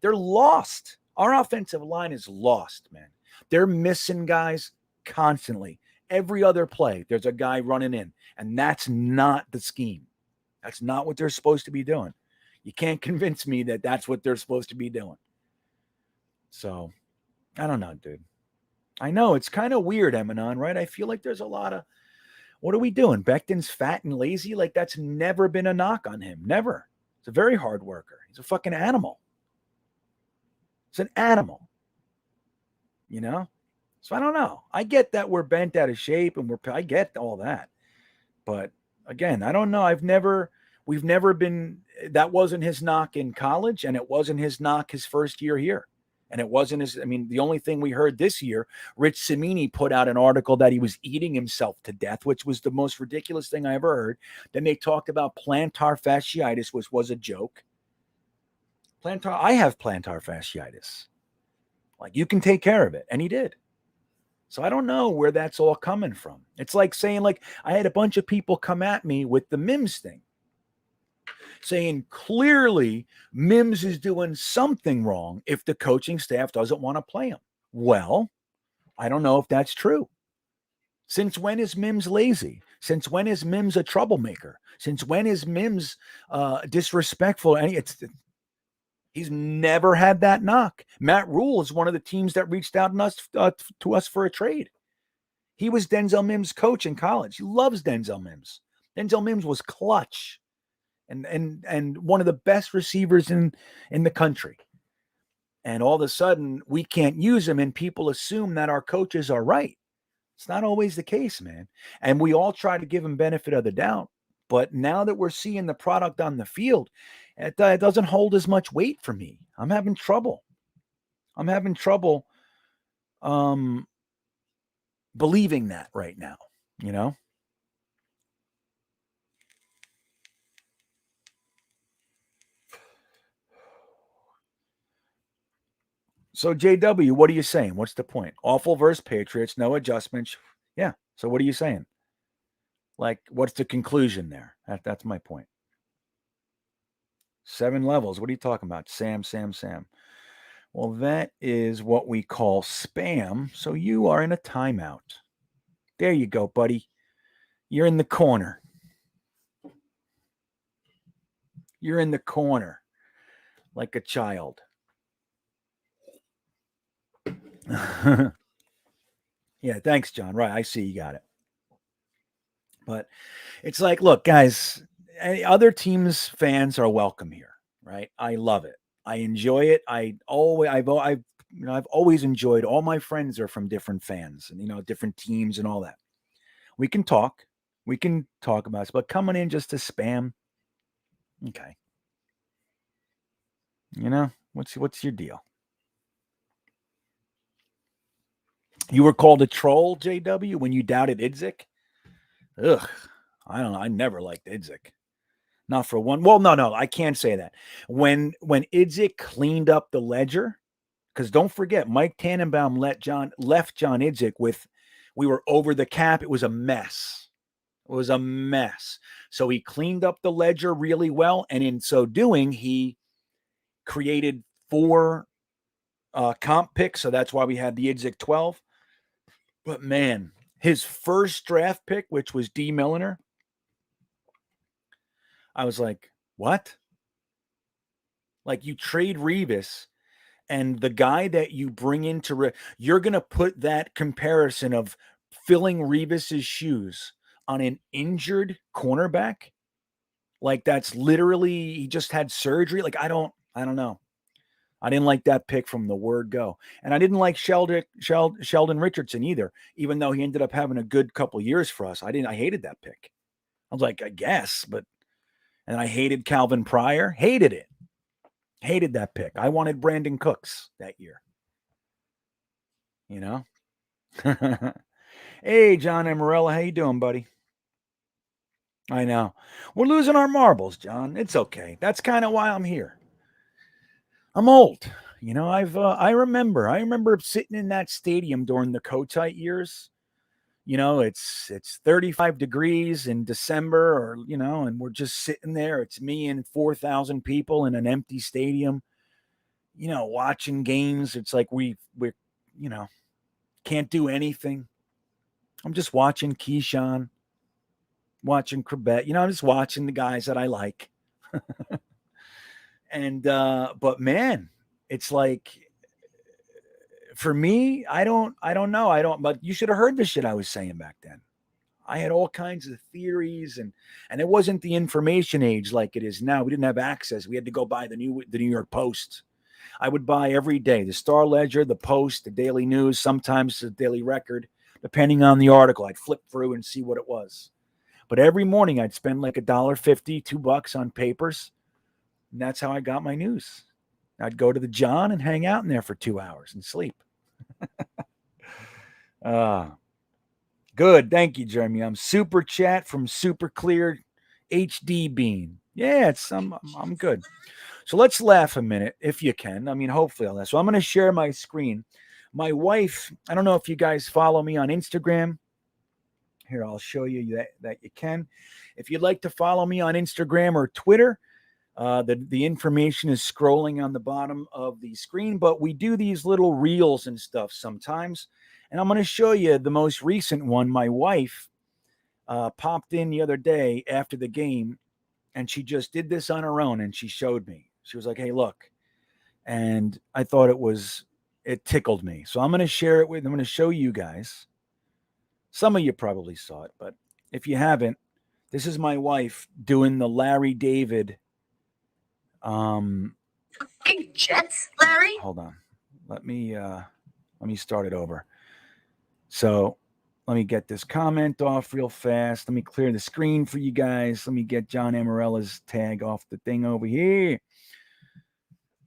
They're lost. Our offensive line is lost, man. They're missing guys constantly. Every other play, there's a guy running in, and that's not the scheme. That's not what they're supposed to be doing. You can't convince me that that's what they're supposed to be doing. So, I don't know, dude. I know it's kind of weird, Emanon, right? I feel like there's a lot of, what are we doing? Becton's fat and lazy? Like, that's never been a knock on him. Never. He's a very hard worker. He's a fucking animal. It's an animal. So I don't know. I get that we're bent out of shape and I get all that. But again, I don't know. We've never been, that wasn't his knock in college, and it wasn't his knock his first year here. And it wasn't the only thing we heard this year, Rich Cimini put out an article that he was eating himself to death, which was the most ridiculous thing I ever heard. Then they talked about plantar fasciitis, which was a joke. I have plantar fasciitis. Like, you can take care of it. And he did. So I don't know where that's all coming from. It's like saying, like, I had a bunch of people come at me with the Mims thing, saying clearly Mims is doing something wrong if the coaching staff doesn't want to play him. Well, I don't know if that's true. Since when is Mims lazy? Since when is Mims a troublemaker? Since when is Mims disrespectful? He's never had that knock. Matt Rule is one of the teams that reached out to us for a trade. He was Denzel Mims' coach in college. He loves Denzel Mims. Denzel Mims was clutch and one of the best receivers in the country. And all of a sudden, we can't use him, and people assume that our coaches are right. It's not always the case, man. And we all try to give him benefit of the doubt. But now that we're seeing the product on the field, it doesn't hold as much weight for me. I'm having trouble. Believing that right now, So JW, what are you saying? What's the point? Awful versus Patriots, no adjustments. Yeah. So what are you saying? Like, what's the conclusion there? That's my point. 7 levels. What are you talking about? Sam. Well, that is what we call spam. So you are in a timeout. There you go, buddy. You're in the corner. You're in the corner like a child. Yeah, thanks, John. Right, I see you got it. But it's like, look, guys, other teams' fans are welcome here, right? I love it. I enjoy it. I've always enjoyed. All my friends are from different fans and different teams and all that. We can talk. We can talk about it, but coming in just to spam, okay. What's your deal? You were called a troll, JW, when you doubted Idzik? Ugh, I don't know. I never liked Idzik. Not for one. Well, no, I can't say that. When Idzik cleaned up the ledger, because don't forget, Mike Tannenbaum left John Idzik with, we were over the cap. It was a mess. It was a mess. So he cleaned up the ledger really well, and in so doing, he created 4 comp picks. So that's why we had the Idzik 12. But man, his first draft pick, which was D. Milliner, I was like, what? Like, you trade Revis, and the guy that you bring into you're going to put that comparison of filling Revis's shoes on an injured cornerback? Like, that's literally, he just had surgery. Like, I don't know. I didn't like that pick from the word go. And I didn't like Sheldon Richardson either, even though he ended up having a good couple years for us. I hated that pick. I was like, I guess, but, and I hated Calvin Pryor. Hated it. Hated that pick. I wanted Brandon Cooks that year. Hey, John Amarella, how you doing, buddy? I know. We're losing our marbles, John. It's okay. That's kind of why I'm here. I'm old. I remember sitting in that stadium during the Kotite years. It's 35 degrees in December, and we're just sitting there. It's me and 4,000 people in an empty stadium, watching games. It's like we can't do anything. I'm just watching Keyshawn, watching Corbett. I'm just watching the guys that I like. And but man, it's like, for me, I don't know. But you should have heard the shit I was saying back then. I had all kinds of theories, and it wasn't the information age like it is now. We didn't have access. We had to go buy the New York Post. I would buy every day the Star Ledger, the Post, the Daily News, sometimes the Daily Record, depending on the article. I'd flip through and see what it was. But every morning I'd spend like $1.50, $2 on papers. And that's how I got my news. I'd go to the John and hang out in there for 2 hours and sleep. Good. Thank you, Jeremy. I'm super chat from Super Clear HD Bean. Yeah, I'm good. So let's laugh a minute if you can. I mean, hopefully I'll laugh. So I'm going to share my screen. My wife, I don't know if you guys follow me on Instagram. Here, I'll show you that you can. If you'd like to follow me on Instagram or Twitter, the information is scrolling on the bottom of the screen, but we do these little reels and stuff sometimes. And I'm going to show you the most recent one. My wife popped in the other day after the game, and she just did this on her own, and she showed me. She was like, hey, look. And I thought it tickled me. So I'm going to share it I'm going to show you guys. Some of you probably saw it, but if you haven't, this is my wife doing the Larry David. Big Jets, Larry. Hold on. Let me start it over. So let me get this comment off real fast. Let me clear the screen for you guys. Let me get John Amarella's tag off the thing over here.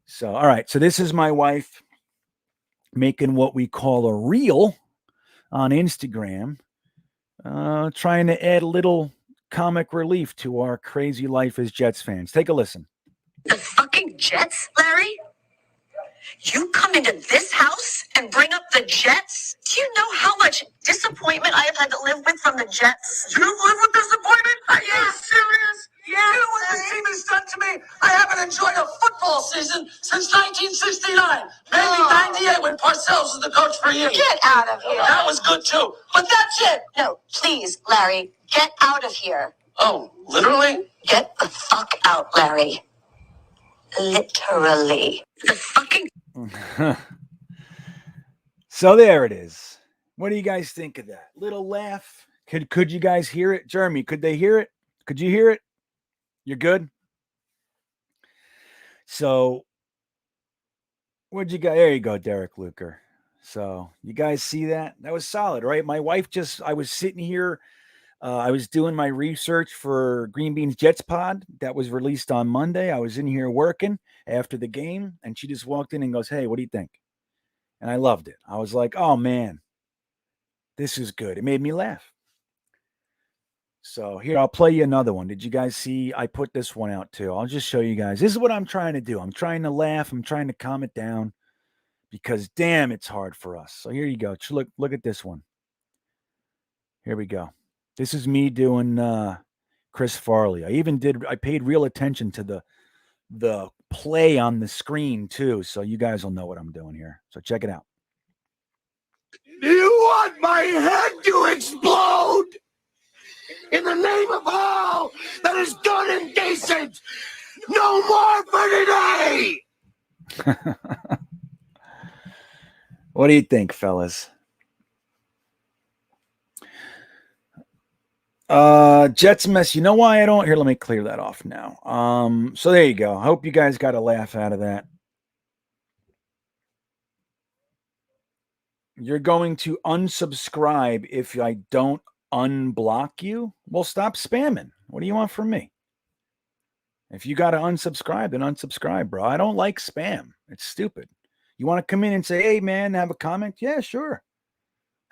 So, all right. So this is my wife making what we call a reel on Instagram, trying to add a little comic relief to our crazy life as Jets fans. Take a listen. The fucking Jets, Larry? You come into this house and bring up the Jets? Do you know how much disappointment I have had to live with from the Jets? You live with disappointment? Are you serious? know what this team has done to me? I haven't enjoyed a football season since 1969. Maybe 98 when Parcells was the coach for a year. Get out of here. That was good too. But that's it. No, please, Larry, get out of here. Oh, literally? Get the fuck out, Larry. Literally. The fucking... So there it is. What do you guys think of that? Little laugh. Could you guys hear it? Jeremy, could they hear it? Could you hear it? You're good? So, what'd you guys? There you go, Derek Luker. So, you guys see that? That was solid, right? My wife I was sitting here. I was doing my research for Greenbeanjetsfan that was released on Monday. I was in here working after the game, and she just walked in and goes, "Hey, what do you think?" And I loved it. I was like, "Oh, man, this is good." It made me laugh. So here, I'll play you another one. Did you guys see? I put this one out too. I'll just show you guys. This is what I'm trying to do. I'm trying to laugh. I'm trying to calm it down because damn, it's hard for us. So here you go. Look at this one. Here we go. This is me doing Chris Farley. I paid real attention to the play on the screen too. So you guys will know what I'm doing here. So check it out. Do you want my head to explode? In the name of all that is good and decent, no more for today! What do you think, fellas? Jets mess. You know why I don't? Here, let me clear that off now. So there you go. I hope you guys got a laugh out of that. You're going to unsubscribe if I don't unblock you? Well, stop spamming. What do you want from me? If you got to unsubscribe, then unsubscribe, bro. I don't like spam. It's stupid. You want to come in and say, "Hey, man, have a comment?" Yeah, sure.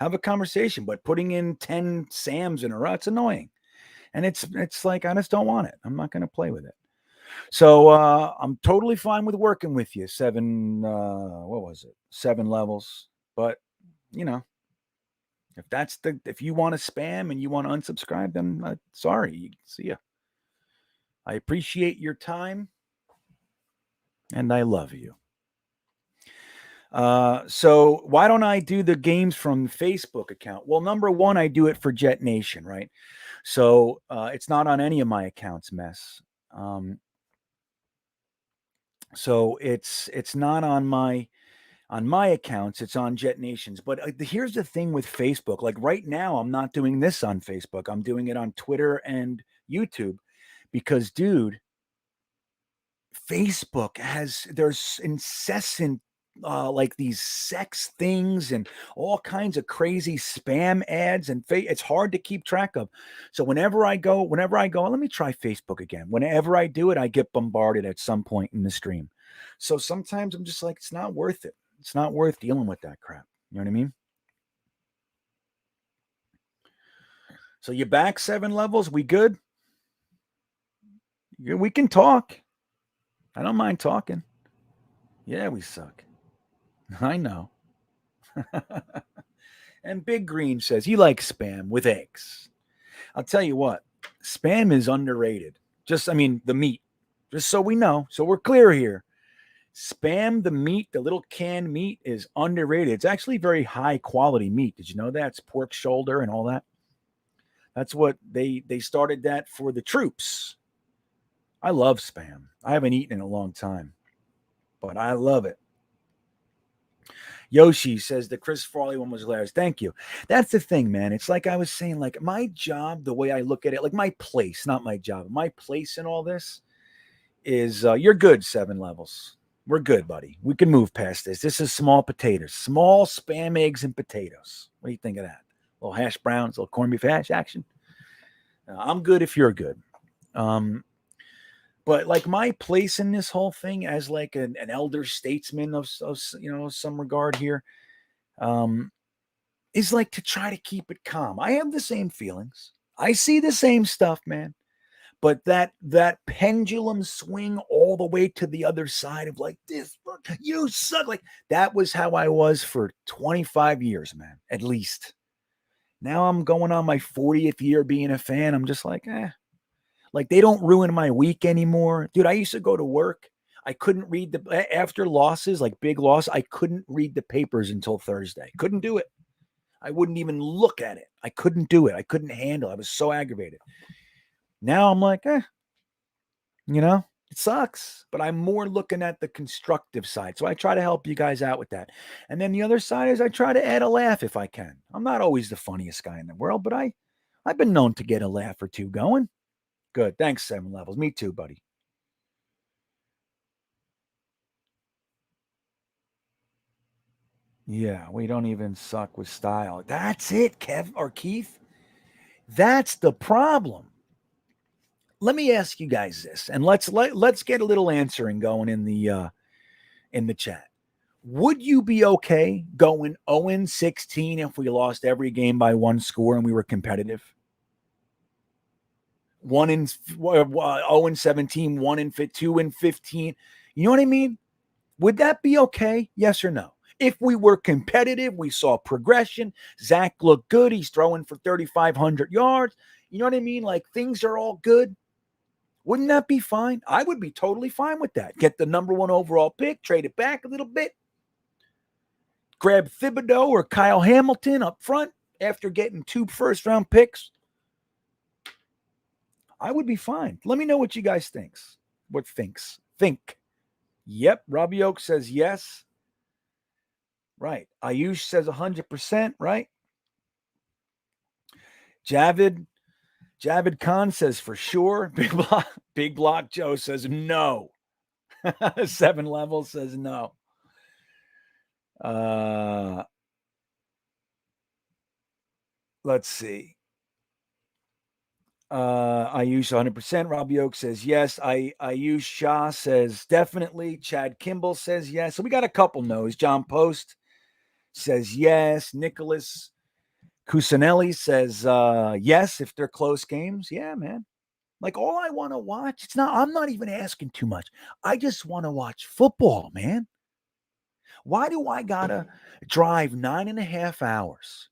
Have a conversation, but putting in 10 Sams in a row, it's annoying. And it's like, I just don't want it. I'm not going to play with it. So I'm totally fine with working with you. 7 levels. But, you know, if you want to spam and you want to unsubscribe, then sorry. See ya. I appreciate your time and I love you. So why don't I do the games from the Facebook account? Well, number one, I do it for Jetnation, right? So it's not on any of my accounts, mess. So it's not on my accounts, it's on Jetnation's. But here's the thing with Facebook. Like right now, I'm not doing this on Facebook. I'm doing it on Twitter and YouTube because, dude, Facebook there's incessant like these sex things and all kinds of crazy spam ads, and it's hard to keep track of. So whenever I go, let me try Facebook again. Whenever I do it, I get bombarded at some point in the stream. So sometimes I'm just like, it's not worth it. It's not worth dealing with that crap. You know what I mean? So you back 7 levels? We good? We can talk. I don't mind talking. Yeah, we suck. I know. And Big Green says he likes spam with eggs. I'll tell you what, spam is underrated. The meat. Just so we know, so we're clear here. Spam, the meat, the little canned meat is underrated. It's actually very high quality meat. Did you know that? It's pork shoulder and all that. That's what they started that for the troops. I love spam. I haven't eaten in a long time, but I love it. Yoshi says the Chris Farley one was hilarious. Thank you. That's the thing, man. It's like I was saying, like my job, the way I look at it, like my place, not my job, my place in all this is you're good, 7 levels. We're good, buddy. We can move past this. This is small potatoes, small spam, eggs, and potatoes. What do you think of that? A little hash browns, a little corned beef hash action. I'm good if you're good. But like my place in this whole thing as like an elder statesman of some regard here, is like to try to keep it calm. I have the same feelings. I see the same stuff, man. But that pendulum swing all the way to the other side of like this, you suck. Like that was how I was for 25 years, man, at least. Now I'm going on my 40th year being a fan. I'm just like, Like they don't ruin my week anymore. Dude, I used to go to work. I couldn't read after losses, like big loss, I couldn't read the papers until Thursday. Couldn't do it. I wouldn't even look at it. I couldn't do it. I couldn't handle it. I was so aggravated. Now I'm like, it sucks, but I'm more looking at the constructive side. So I try to help you guys out with that. And then the other side is I try to add a laugh if I can. I'm not always the funniest guy in the world, but I've been known to get a laugh or two going. Good. Thanks, 7 levels. Me too, buddy. Yeah, we don't even suck with style. That's it, Kev or Keith. That's the problem. Let me ask you guys this, and let's get a little answering going in the chat. Would you be okay going 0-16 if we lost every game by 1 score and we were competitive? 0-17, 2-15. You know what I mean? Would that be okay? Yes or no? If we were competitive, we saw progression. Zach looked good. He's throwing for 3,500 yards. You know what I mean? Like things are all good. Wouldn't that be fine? I would be totally fine with that. Get the number 1 overall pick, trade it back a little bit. Grab Thibodeau or Kyle Hamilton up front after getting 2 first-round picks. I would be fine. Let me know what you guys think. Think. Yep. Robbie Oak says yes. Right. Ayush says 100%. Right. Javid Khan says for sure. Big Block Joe says no. 7 levels says no. Let's see. Ayush 100%. Robbie Oak says yes. Ayush Shah says definitely. Chad Kimball says yes. So we got a couple no's. John Post says yes. Nicholas Cusinelli says yes if they're close games. Yeah, man. Like all I want to watch, I'm not even asking too much. I just want to watch football, man. Why do I gotta drive 9.5 hours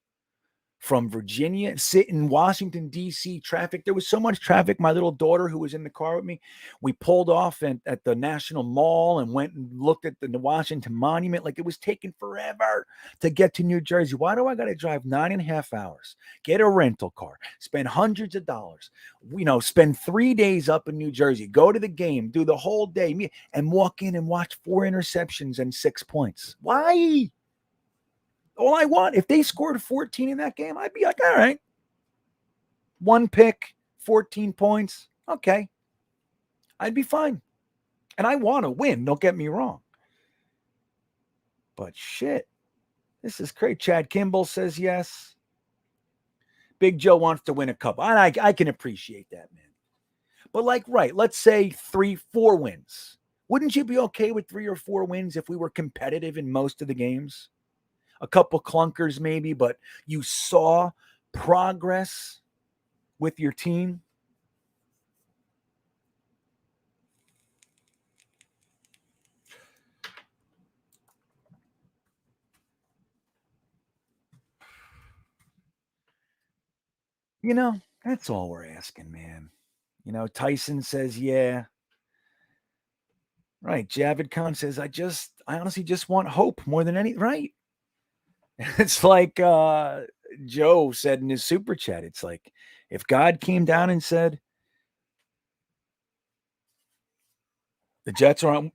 from Virginia, sit in Washington, D.C. traffic? There was so much traffic. My little daughter, who was in the car with me, we pulled off at the National Mall and went and looked at the Washington Monument. Like it was taking forever to get to New Jersey. Why do I got to drive 9.5 hours, get a rental car, spend hundreds of dollars, spend 3 days up in New Jersey, go to the game, do the whole day, and walk in and watch 4 interceptions and 6 points? Why? All I want, if they scored 14 in that game, I'd be like, all right. 1 pick, 14 points. Okay. I'd be fine. And I want to win. Don't get me wrong. But shit, this is great. Chad Kimball says yes. Big Joe wants to win a cup. I can appreciate that, man. But let's say 3-4 wins. Wouldn't you be okay with 3 or 4 wins if we were competitive in most of the games? A couple clunkers maybe, but you saw progress with your team. That's all we're asking, man. Tyson says, yeah. Right. Javid Khan says, I honestly just want hope more than any. Right. It's like Joe said in his super chat. It's like if God came down and said, the Jets aren't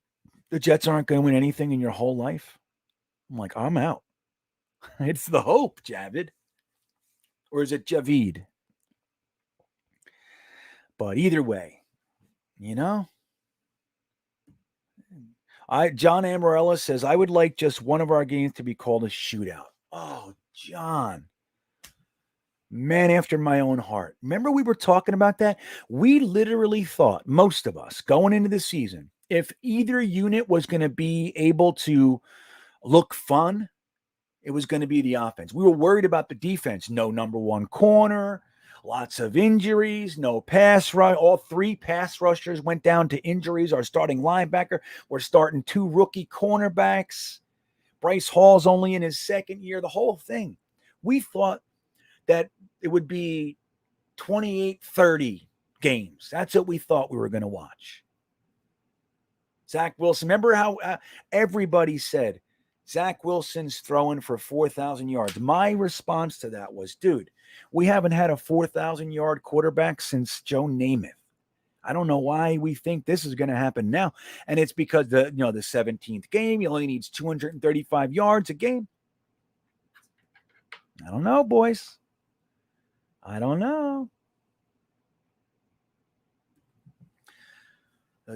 going to win anything in your whole life, I'm like, I'm out. It's the hope, Javid. Or is it Javid? But either way, John Amarella says, I would like just one of our games to be called a shootout. Oh, John. Man after my own heart. Remember we were talking about that? We literally thought, most of us, going into the season, if either unit was going to be able to look fun, it was going to be the offense. We were worried about the defense. No number 1 corner, lots of injuries, no pass rush. All 3 pass rushers went down to injuries. Our starting linebacker, we're starting 2 rookie cornerbacks. Bryce Hall's only in his 2nd year. The whole thing. We thought that it would be 28-30 games. That's what we thought we were going to watch. Zach Wilson. Remember how everybody said Zach Wilson's throwing for 4,000 yards. My response to that was, dude, we haven't had a 4,000-yard quarterback since Joe Namath. I don't know why we think this is going to happen now. And it's because the 17th game, he only needs 235 yards a game. I don't know, boys. I don't know.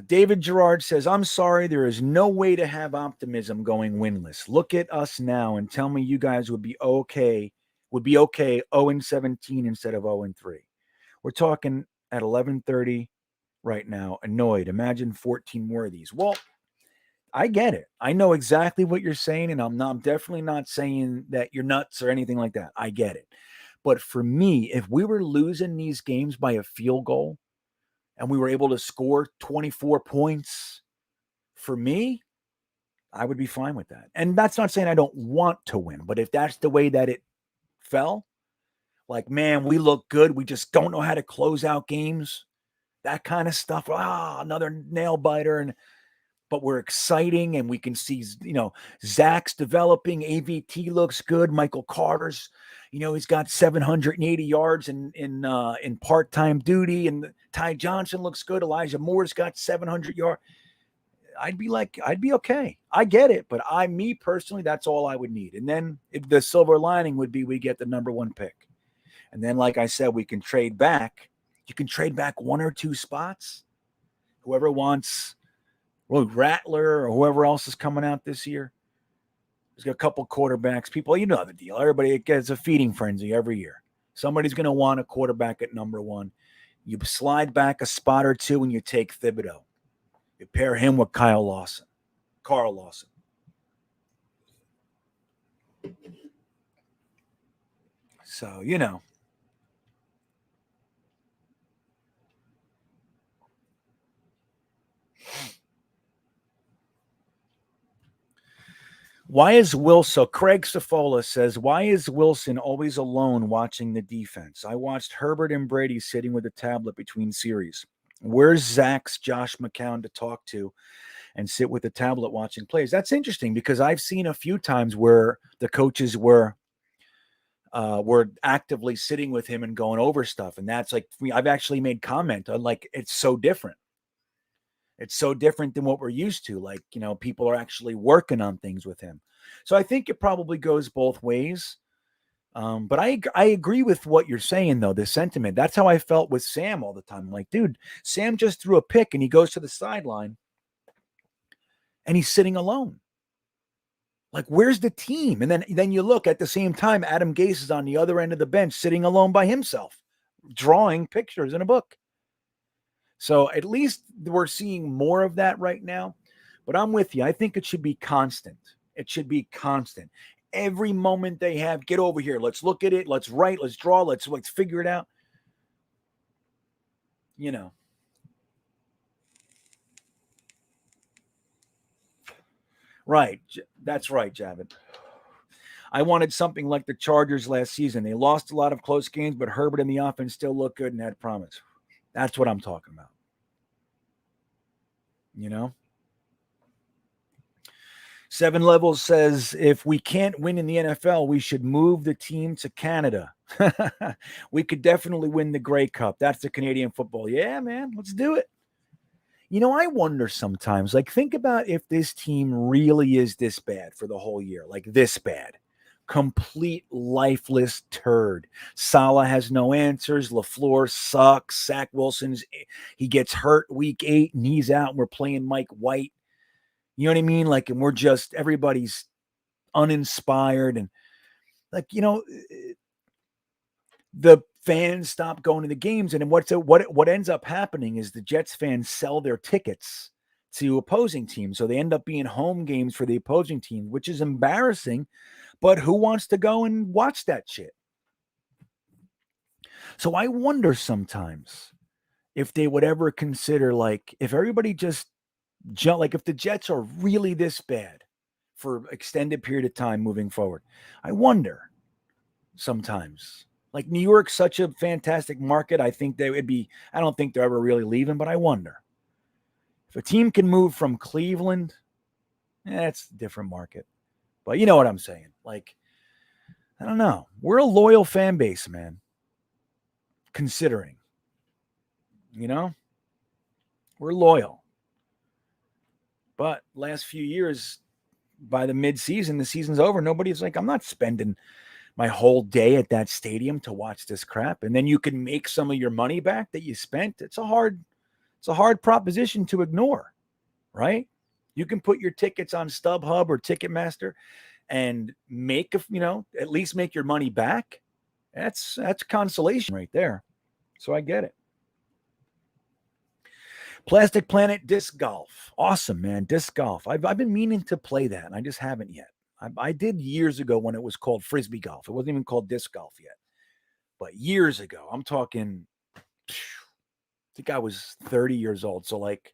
David Gerard says, I'm sorry, there is no way to have optimism going winless. Look at us now and tell me you guys would be okay 0-17 instead of 0-3. We're talking at 11:30 right now, annoyed. Imagine 14 more of these. Well, I get it. I know exactly what you're saying, and I'm definitely not saying that you're nuts or anything like that. I get it. But for me, if we were losing these games by a field goal, and we were able to score 24 points, for me, I would be fine with that. And that's not saying I don't want to win, but if that's the way that it fell, like, man, we look good, we just don't know how to close out games, that kind of stuff. Another nail biter, but we're exciting, and we can see, Zach's developing, AVT looks good, Michael Carter's, he's got 780 yards in part-time duty, and Ty Johnson looks good. Elijah Moore's got 700 yards. I'd be okay. I get it, but me personally, that's all I would need. And then if the silver lining would be we get the number 1 pick. And then, like I said, we can trade back. You can trade back 1 or 2 spots. Whoever wants, Rattler or whoever else is coming out this year. There's got a couple quarterbacks. People, you know the deal. Everybody gets a feeding frenzy every year. Somebody's going to want a quarterback at number 1. You slide back a spot or 2 and you take Thibodeau. You pair him with Carl Lawson. So, Why is Wilson? So Craig Safola says, why is Wilson always alone watching the defense? I watched Herbert and Brady sitting with a tablet between series. Where's Zach's Josh McCown to talk to and sit with a tablet watching plays? That's interesting because I've seen a few times where the coaches were actively sitting with him and going over stuff. And that's like, I've actually made comment on, like, it's so different. It's so different than what we're used to. Like, people are actually working on things with him. So I think it probably goes both ways. But I agree with what you're saying, though, the sentiment. That's how I felt with Sam all the time. I'm like, dude, Sam just threw a pick and he goes to the sideline and he's sitting alone. Like, where's the team? And then you look at the same time, Adam Gase is on the other end of the bench sitting alone by himself, drawing pictures in a book. So at least we're seeing more of that right now. But I'm with you. I think it should be constant. It should be constant. Every moment they have, get over here. Let's look at it. Let's write. Let's draw. Let's figure it out. Right. That's right, Javed. I wanted something like the Chargers last season. They lost a lot of close games, but Herbert and the offense still looked good and had promise. That's what I'm talking about. 7 Levels says, if we can't win in the NFL, we should move the team to Canada. We could definitely win the Grey Cup. That's the Canadian football. Yeah, man, let's do it. I wonder sometimes, like, think about if this team really is this bad for the whole year, like this bad. Complete lifeless turd. Salah has no answers. LaFleur sucks. Zach Wilson's, he gets hurt week 8 and he's out and we're playing Mike White. You know what I mean? Like, and we're just, everybody's uninspired. And like, the fans stop going to the games. And what ends up happening is the Jets fans sell their tickets to opposing teams. So they end up being home games for the opposing team, which is embarrassing. But who wants to go and watch that shit? So I wonder sometimes if they would ever consider, like, if everybody just like, if the Jets are really this bad for extended period of time moving forward, I wonder sometimes Like New York's such a fantastic market. I think they would be, I don't think they're ever really leaving, but I wonder if a team can move from Cleveland, it's a different market. But you know what I'm saying? Like, I don't know. We're a loyal fan base, man. Considering, we're loyal. But last few years, by the mid-season, the season's over. Nobody's like, I'm not spending my whole day at that stadium to watch this crap. And then you can make some of your money back that you spent. It's a hard proposition to ignore, right? You can put your tickets on StubHub or Ticketmaster and make at least make your money back. That's consolation right there. So I get it. Plastic Planet Disc Golf. Awesome, man. Disc golf. I've been meaning to play that, and I just haven't yet. I did years ago when it was called Frisbee Golf. It wasn't even called disc golf yet. But years ago, I'm talking, I think I was 30 years old. So like,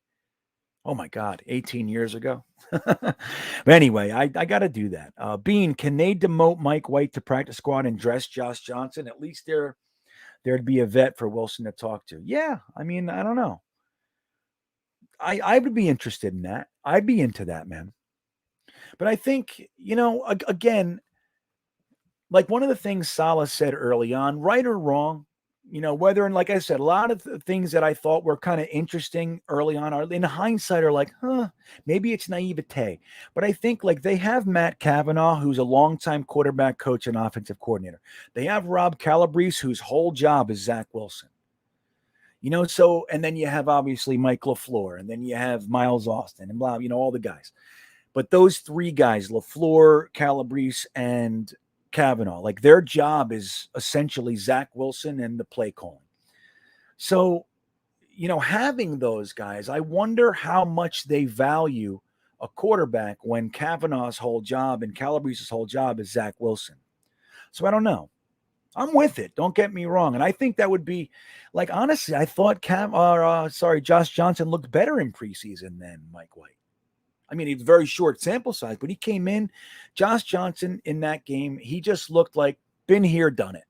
oh my God, 18 years ago. But anyway, I got to do that. Bean, can they demote Mike White to practice squad and dress Josh Johnson? At least there'd be a vet for Wilson to talk to. Yeah, I mean, I don't know. I would be interested in that. I'd be into that, man. But I think, again, like one of the things Salah said early on, right or wrong, whether, and like I said, a lot of the things that I thought were kind of interesting early on are in hindsight are like, maybe it's naivete. But I think like they have Matt Cavanaugh, who's a longtime quarterback coach and offensive coordinator. They have Rob Calabrese, whose whole job is Zach Wilson. So, and then you have obviously Mike LaFleur, and then you have Miles Austin and blah, all the guys. But those three guys, LaFleur, Calabrese, and Cavanaugh, like their job is essentially Zach Wilson and the play calling. So, having those guys, I wonder how much they value a quarterback when Cavanaugh's whole job and Calabrese's whole job is Zach Wilson. So I don't know. I'm with it. Don't get me wrong. And I think that would be like, honestly, I thought Josh Johnson looked better in preseason than Mike White. I mean, it's very short sample size, but he came in, Josh Johnson in that game, he just looked like been here, done it.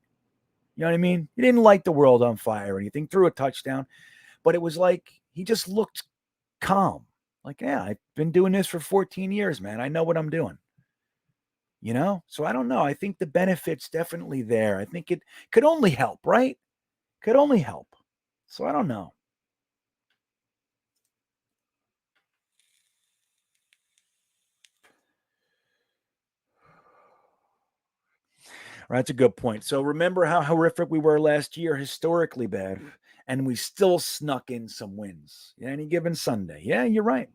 You know what I mean? He didn't light the world on fire or anything, threw a touchdown, but it was like, he just looked calm. Like, yeah, I've been doing this for 14 years, man. I know what I'm doing. So I don't know. I think the benefit's definitely there. I think it could only help, right? Could only help. So I don't know. That's a good point. So remember how horrific we were last year, historically bad, and we still snuck in some wins. Any given Sunday. Yeah, you're right.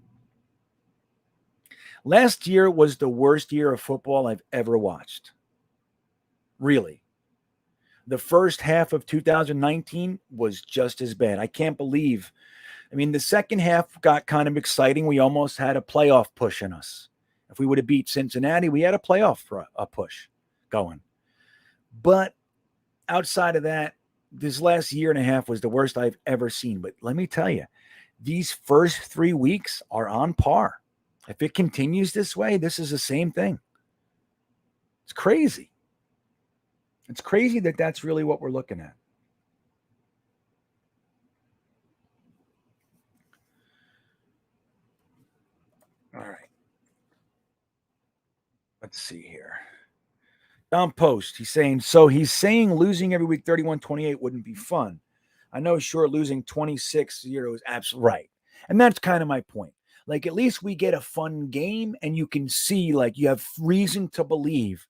Last year was the worst year of football I've ever watched. Really. The first half of 2019 was just as bad. I can't believe. I mean, the second half got kind of exciting. We almost had a playoff push in us. If we would have beat Cincinnati, we had a playoff push going. But outside of that, this last year and a half was the worst I've ever seen. But let me tell you, these first 3 weeks are on par. If it continues this way, this is the same thing. It's crazy. It's crazy that that's really what we're looking at. All right. Let's see here. Don Post, he's saying losing every week 31-28 wouldn't be fun. I know, sure, losing 26-0 is absolutely right. And that's kind of my point. Like, at least we get a fun game, and you can see, like, you have reason to believe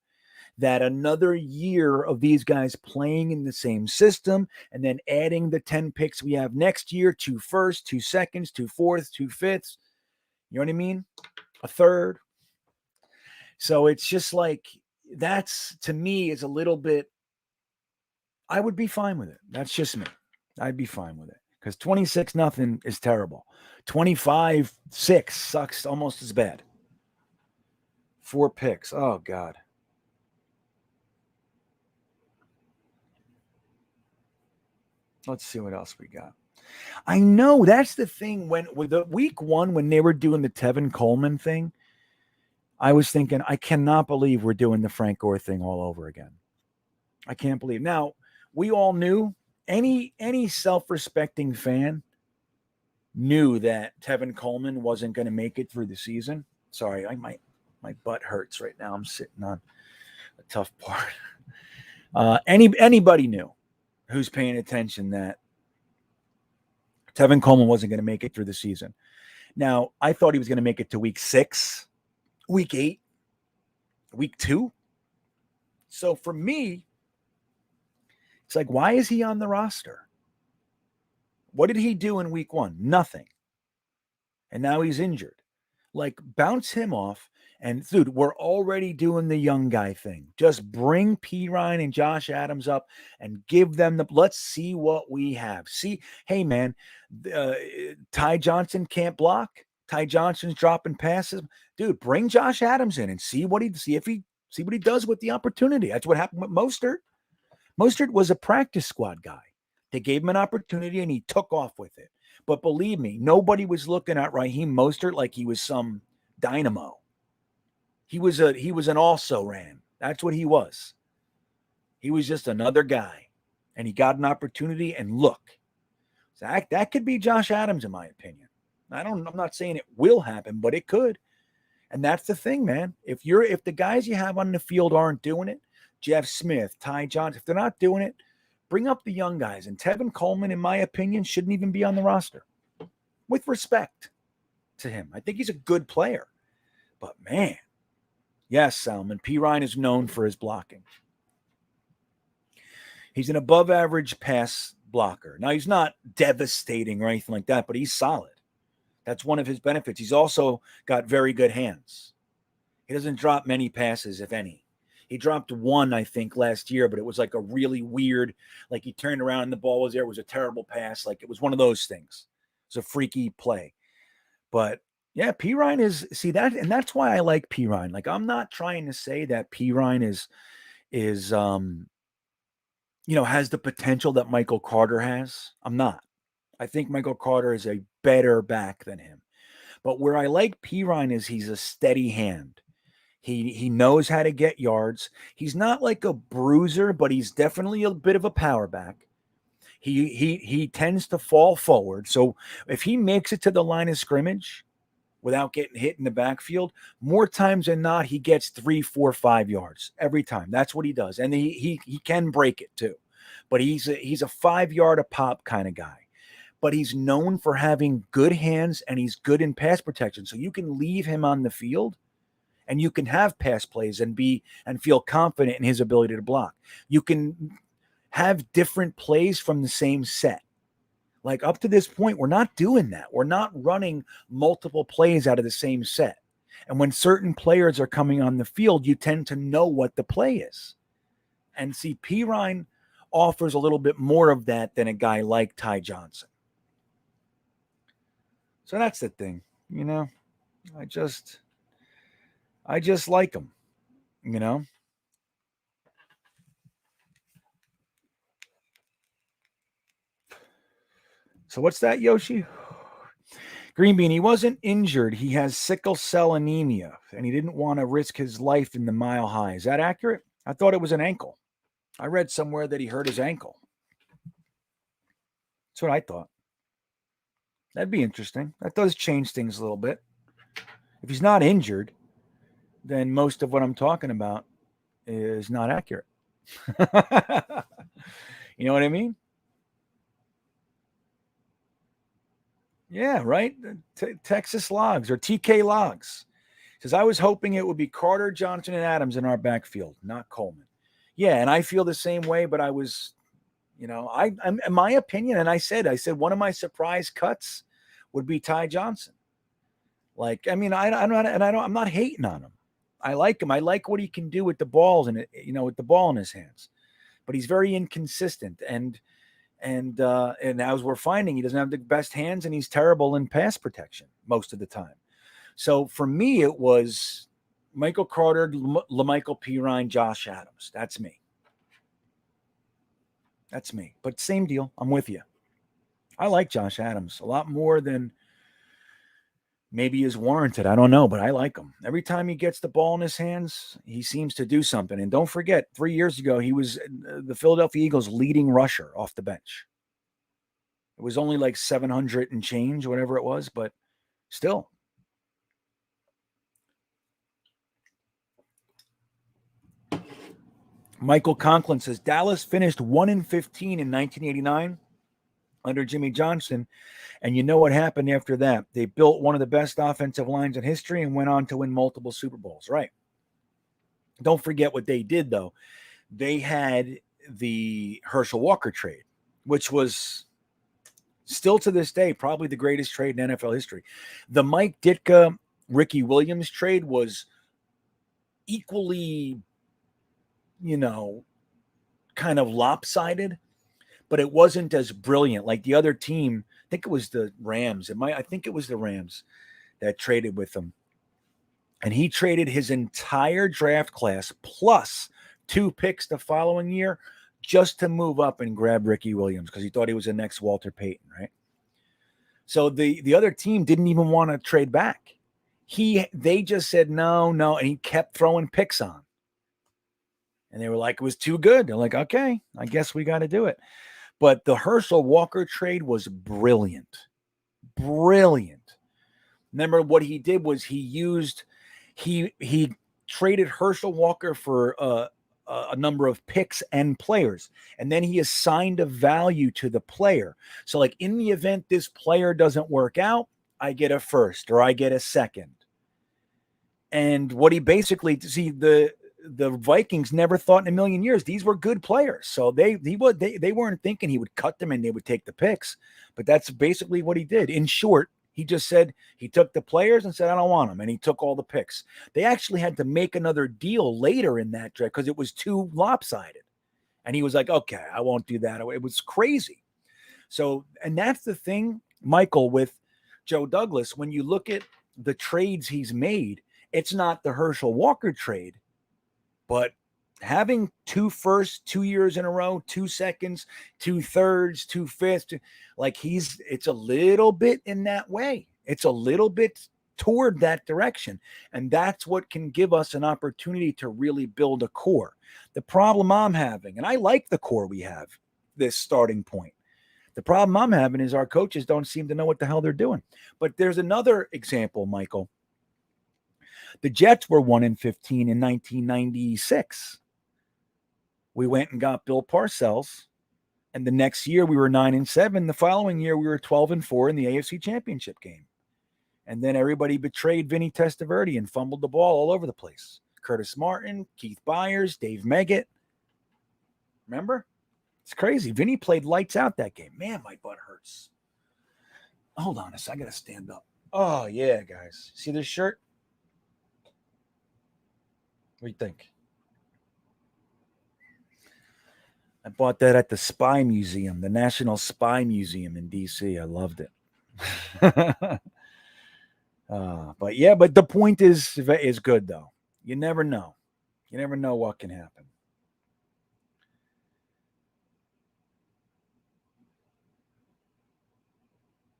that another year of these guys playing in the same system and then adding the 10 picks we have next year, 2 firsts, 2 seconds, 2 fourths, 2 fifths. You know what I mean? A third. So it's just like, that's, to me, is a little bit, I would be fine with it. That's just me. I'd be fine with it. Because 26-0 is terrible. 25-6 sucks almost as bad. 4 picks. Oh, God. Let's see what else we got. I know that's the thing. With the week 1, when they were doing the Tevin Coleman thing, I was thinking, I cannot believe we're doing the Frank Gore thing all over again. I can't believe. Now, we all knew, any self-respecting fan knew that Tevin Coleman wasn't going to make it through the season. Sorry, my butt hurts right now. I'm sitting on a tough part. Anybody knew who's paying attention that Tevin Coleman wasn't going to make it through the season. Now, I thought he was going to make it to week 6, week 8, week 2. So for me, it's like, why is he on the roster? What did he do in week 1? Nothing. And now he's injured. Like, bounce him off. And dude, we're already doing the young guy thing. Just bring P. Ryan and Josh Adams up and give them let's see what we have. See, hey man, Ty Johnson can't block. Ty Johnson's dropping passes. Dude, bring Josh Adams in and see what he does with the opportunity. That's what happened with Mostert. Mostert was a practice squad guy. They gave him an opportunity and he took off with it. But believe me, nobody was looking at Raheem Mostert like he was some dynamo. He was an also-ran. That's what he was. He was just another guy. And he got an opportunity, and look. That could be Josh Adams, in my opinion. I'm not saying it will happen, but it could. And that's the thing, man. If the guys you have on the field aren't doing it, Jeff Smith, Ty Johnson, if they're not doing it, bring up the young guys. And Tevin Coleman, in my opinion, shouldn't even be on the roster. With respect to him. I think he's a good player. But man, yes, Salmon, P. Ryan is known for his blocking. He's an above-average pass blocker. Now, he's not devastating or anything like that, but he's solid. That's one of his benefits. He's also got very good hands. He doesn't drop many passes, if any. He dropped one, I think, last year, but it was like a really weird, like he turned around and the ball was there. It was a terrible pass. Like it was one of those things. It's a freaky play. But yeah, P. Ryan is, see that, and that's why I like P. Ryan. Like, I'm not trying to say that P. Ryan is has the potential that Michael Carter has. I'm not. I think Michael Carter is a better back than him. But where I like P. Ryan is he's a steady hand. He knows how to get yards. He's not like a bruiser, but he's definitely a bit of a power back. He tends to fall forward. So if he makes it to the line of scrimmage without getting hit in the backfield, more times than not, he gets 3, 4, 5 yards every time. That's what he does. And he can break it too. But he's a 5-yard a pop kind of guy. But he's known for having good hands and he's good in pass protection. So you can leave him on the field and you can have pass plays and feel confident in his ability to block. You can have different plays from the same set. Like up to this point, we're not doing that. We're not running multiple plays out of the same set. And when certain players are coming on the field, you tend to know what the play is. And see, P. Ryan offers a little bit more of that than a guy like Ty Johnson. So that's the thing, I just like him, So what's that, Yoshi? GreenBean, he wasn't injured. He has sickle cell anemia, and he didn't want to risk his life in the Mile High. Is that accurate? I thought it was an ankle. I read somewhere that he hurt his ankle. That's what I thought. That'd be interesting. That does change things a little bit. If he's not injured, then most of what I'm talking about is not accurate. You know what I mean? Yeah, right? Texas Logs or TK Logs says, I was hoping it would be Carter, Johnson, and Adams in our backfield, not Coleman. Yeah, and I feel the same way, but I was, I'm in my opinion, and I said one of my surprise cuts would be Ty Johnson. Like, I mean, I'm not hating on him. I like him. I like what he can do with the balls and with the ball in his hands. But he's very inconsistent, and as we're finding, he doesn't have the best hands, and he's terrible in pass protection most of the time. So for me, it was Michael Carter, LaMichael P. Ryan, Josh Adams. That's me. But same deal. I'm with you. I like Josh Adams a lot more than maybe is warranted. I don't know, but I like him. Every time he gets the ball in his hands, he seems to do something. And don't forget, 3 years ago, he was the Philadelphia Eagles' leading rusher off the bench. It was only like 700 and change, whatever it was, but still. Michael Conklin says Dallas finished 1-15 in 1989 under Jimmy Johnson. And you know what happened after that? They built one of the best offensive lines in history and went on to win multiple Super Bowls, right? Don't forget what they did, though. They had the Herschel Walker trade, which was still to this day probably the greatest trade in NFL history. The Mike Ditka, Ricky Williams trade was equally, kind of lopsided, but it wasn't as brilliant. Like the other team, I think it was the Rams. I think it was the Rams that traded with them. And he traded his entire draft class plus 2 picks the following year just to move up and grab Ricky Williams because he thought he was the next Walter Payton, right? So the other team didn't even want to trade back. They just said no, and he kept throwing picks on. And they were like, it was too good. They're like, okay, I guess we got to do it. But the Herschel Walker trade was brilliant. Brilliant. Remember what he did was he traded Herschel Walker for a number of picks and players. And then he assigned a value to the player. So like in the event this player doesn't work out, I get a first or I get a second. And what he basically, the Vikings never thought in a million years these were good players. So they weren't thinking he would cut them and they would take the picks. But that's basically what he did. In short, he just said he took the players and said, I don't want them. And he took all the picks. They actually had to make another deal later in that draft because it was too lopsided. And he was like, okay, I won't do that. It was crazy. So, and that's the thing, Michael, with Joe Douglas, when you look at the trades he's made, it's not the Herschel Walker trade, but having 2 firsts, 2 years in a row, 2 seconds, 2 thirds, 2 fifths, it's a little bit in that way. It's a little bit toward that direction. And that's what can give us an opportunity to really build a core. The problem I'm having, and I like the core we have, this starting point. The problem I'm having is our coaches don't seem to know what the hell they're doing. But there's another example, Michael. The Jets were 1-15 in 1996. We went and got Bill Parcells, and the next year we were 9-7. The following year we were 12-4 in the AFC Championship game. And then everybody betrayed Vinny Testaverde and fumbled the ball all over the place. Curtis Martin, Keith Byers, Dave Meggett. Remember? It's crazy. Vinny played lights out that game. Man, my butt hurts. Hold on a second. I got to stand up. Oh, yeah, guys. See this shirt? What do you think? I bought that at the Spy Museum, the National Spy Museum in D.C. I loved it. But the point is good, though. You never know. You never know what can happen.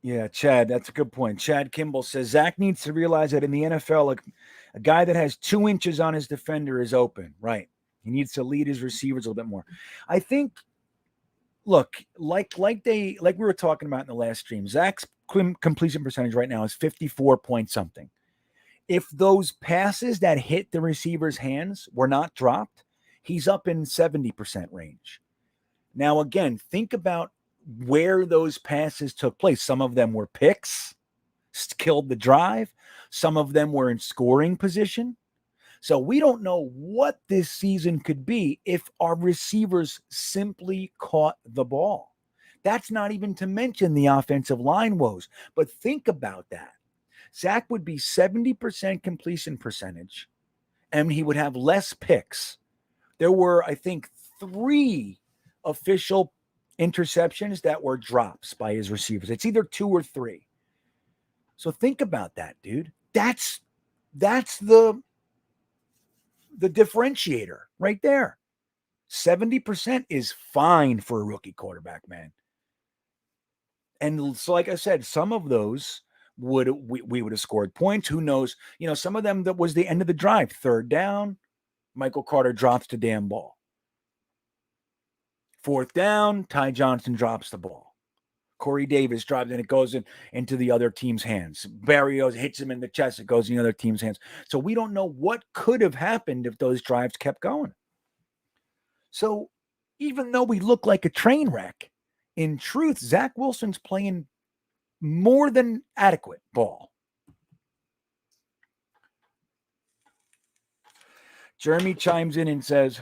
Yeah, Chad, that's a good point. Chad Kimball says Zach needs to realize that in the NFL, a guy that has 2 inches on his defender is open. Right. He needs to lead his receivers a little bit more. I think, look, like we were talking about in the last stream, Zach's completion percentage right now is 54 point something. If those passes that hit the receiver's hands were not dropped, he's up in 70% range. Now, again, think about where those passes took place. Some of them were picks, killed the drive. Some of them were in scoring position. So we don't know what this season could be if our receivers simply caught the ball. That's not even to mention the offensive line woes. But think about that. Zach would be 70% completion percentage, and he would have less picks. There were, I think, 3 official interceptions that were drops by his receivers. It's either 2 or 3. So think about that, dude. That's the differentiator right there. 70% is fine for a rookie quarterback, man. And so, like I said, some of those we would have scored points. Who knows? Some of them that was the end of the drive. Third down, Michael Carter drops the damn ball. Fourth down, Ty Johnson drops the ball. Corey Davis drives and it goes into the other team's hands. Barrios hits him in the chest. It goes in the other team's hands. So we don't know what could have happened if those drives kept going. So even though we look like a train wreck, in truth, Zach Wilson's playing more than adequate ball. Jeremy chimes in and says,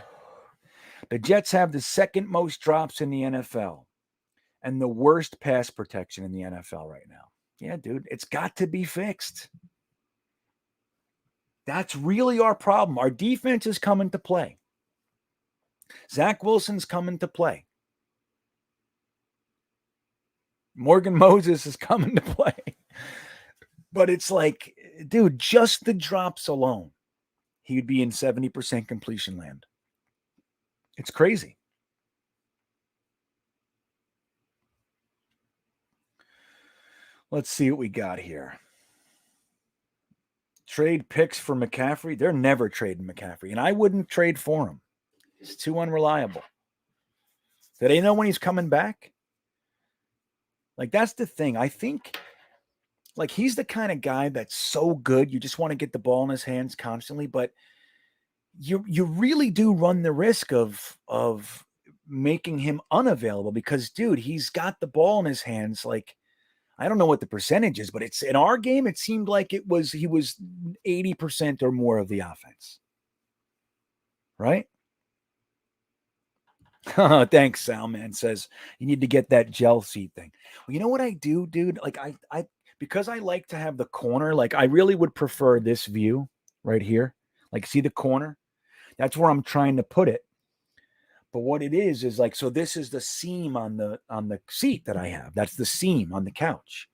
the Jets have the second most drops in the NFL and the worst pass protection in the NFL right now. Yeah, dude, it's got to be fixed. That's really our problem. Our defense is coming to play. Zach Wilson's coming to play. Morgan Moses is coming to play. But it's like, dude, just the drops alone, he'd be in 70% completion land. It's crazy. Let's see what we got here. Trade picks for McCaffrey. They're never trading McCaffrey, and I wouldn't trade for him. He's too unreliable. Do they know when he's coming back? Like, that's the thing. I think, like, he's the kind of guy that's so good. You just want to get the ball in his hands constantly, but you really do run the risk of making him unavailable because, dude, he's got the ball in his hands. Like, I don't know what the percentage is, but it's in our game. It seemed like he was 80% or more of the offense. Right? Thanks, Salman says you need to get that gel seat thing. Well, you know what I do, dude? Like I because I like to have the corner, like I really would prefer this view right here. Like, see the corner? That's where I'm trying to put it. But what it is like, so this is the seam on the seat that I have. That's the seam on the couch.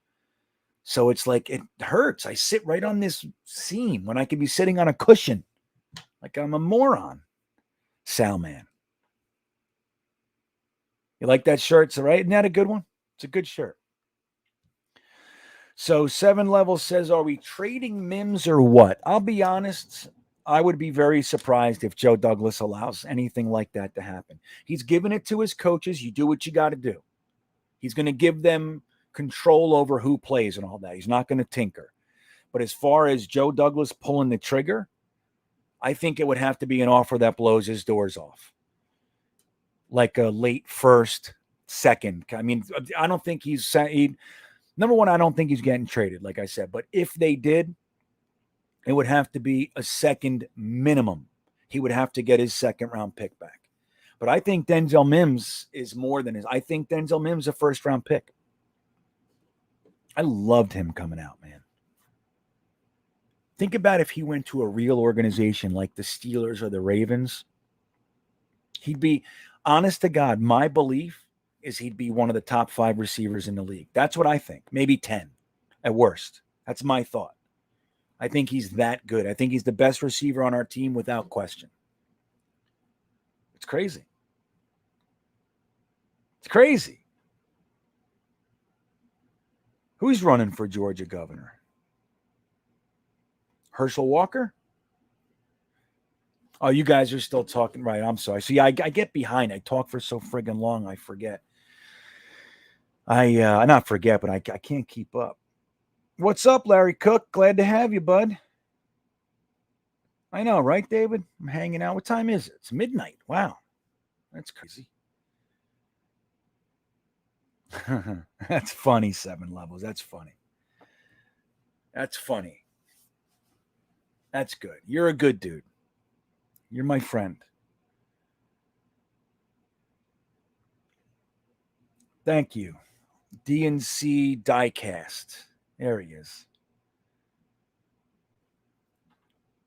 So it's like, it hurts. I sit right on this seam when I could be sitting on a cushion. Like I'm a moron. Salman. You like that shirt? So, right? Isn't that a good one? It's a good shirt. So 7 Levels says, are we trading Mims or what? I'll be honest. I would be very surprised if Joe Douglas allows anything like that to happen. He's given it to his coaches. You do what you got to do. He's going to give them control over who plays and all that. He's not going to tinker. But as far as Joe Douglas pulling the trigger, I think it would have to be an offer that blows his doors off. Like a late first, second. I mean, I don't think number one, I don't think he's getting traded, like I said. But if they did, it would have to be a second minimum. He would have to get his second round pick back. But I think Denzel Mims is more than his. I think Denzel Mims is a first round pick. I loved him coming out, man. Think about if he went to a real organization like the Steelers or the Ravens. He'd be, honest to God, my belief is he'd be one of the top 5 receivers in the league. That's what I think. Maybe 10 at worst. That's my thought. I think he's that good. I think he's the best receiver on our team without question. It's crazy. It's crazy. Who's running for Georgia governor? Herschel Walker? Oh, you guys are still talking. Right, I'm sorry. See, I get behind. I talk for so friggin' long, I forget. I not forget, but I can't keep up. What's up, Larry Cook? Glad to have you, bud. I know, right, David? I'm hanging out. What time is it? It's midnight. Wow. That's crazy. That's funny, 7 Levels. That's funny. That's funny. That's good. You're a good dude. You're my friend. Thank you. DNC Diecast. There he is.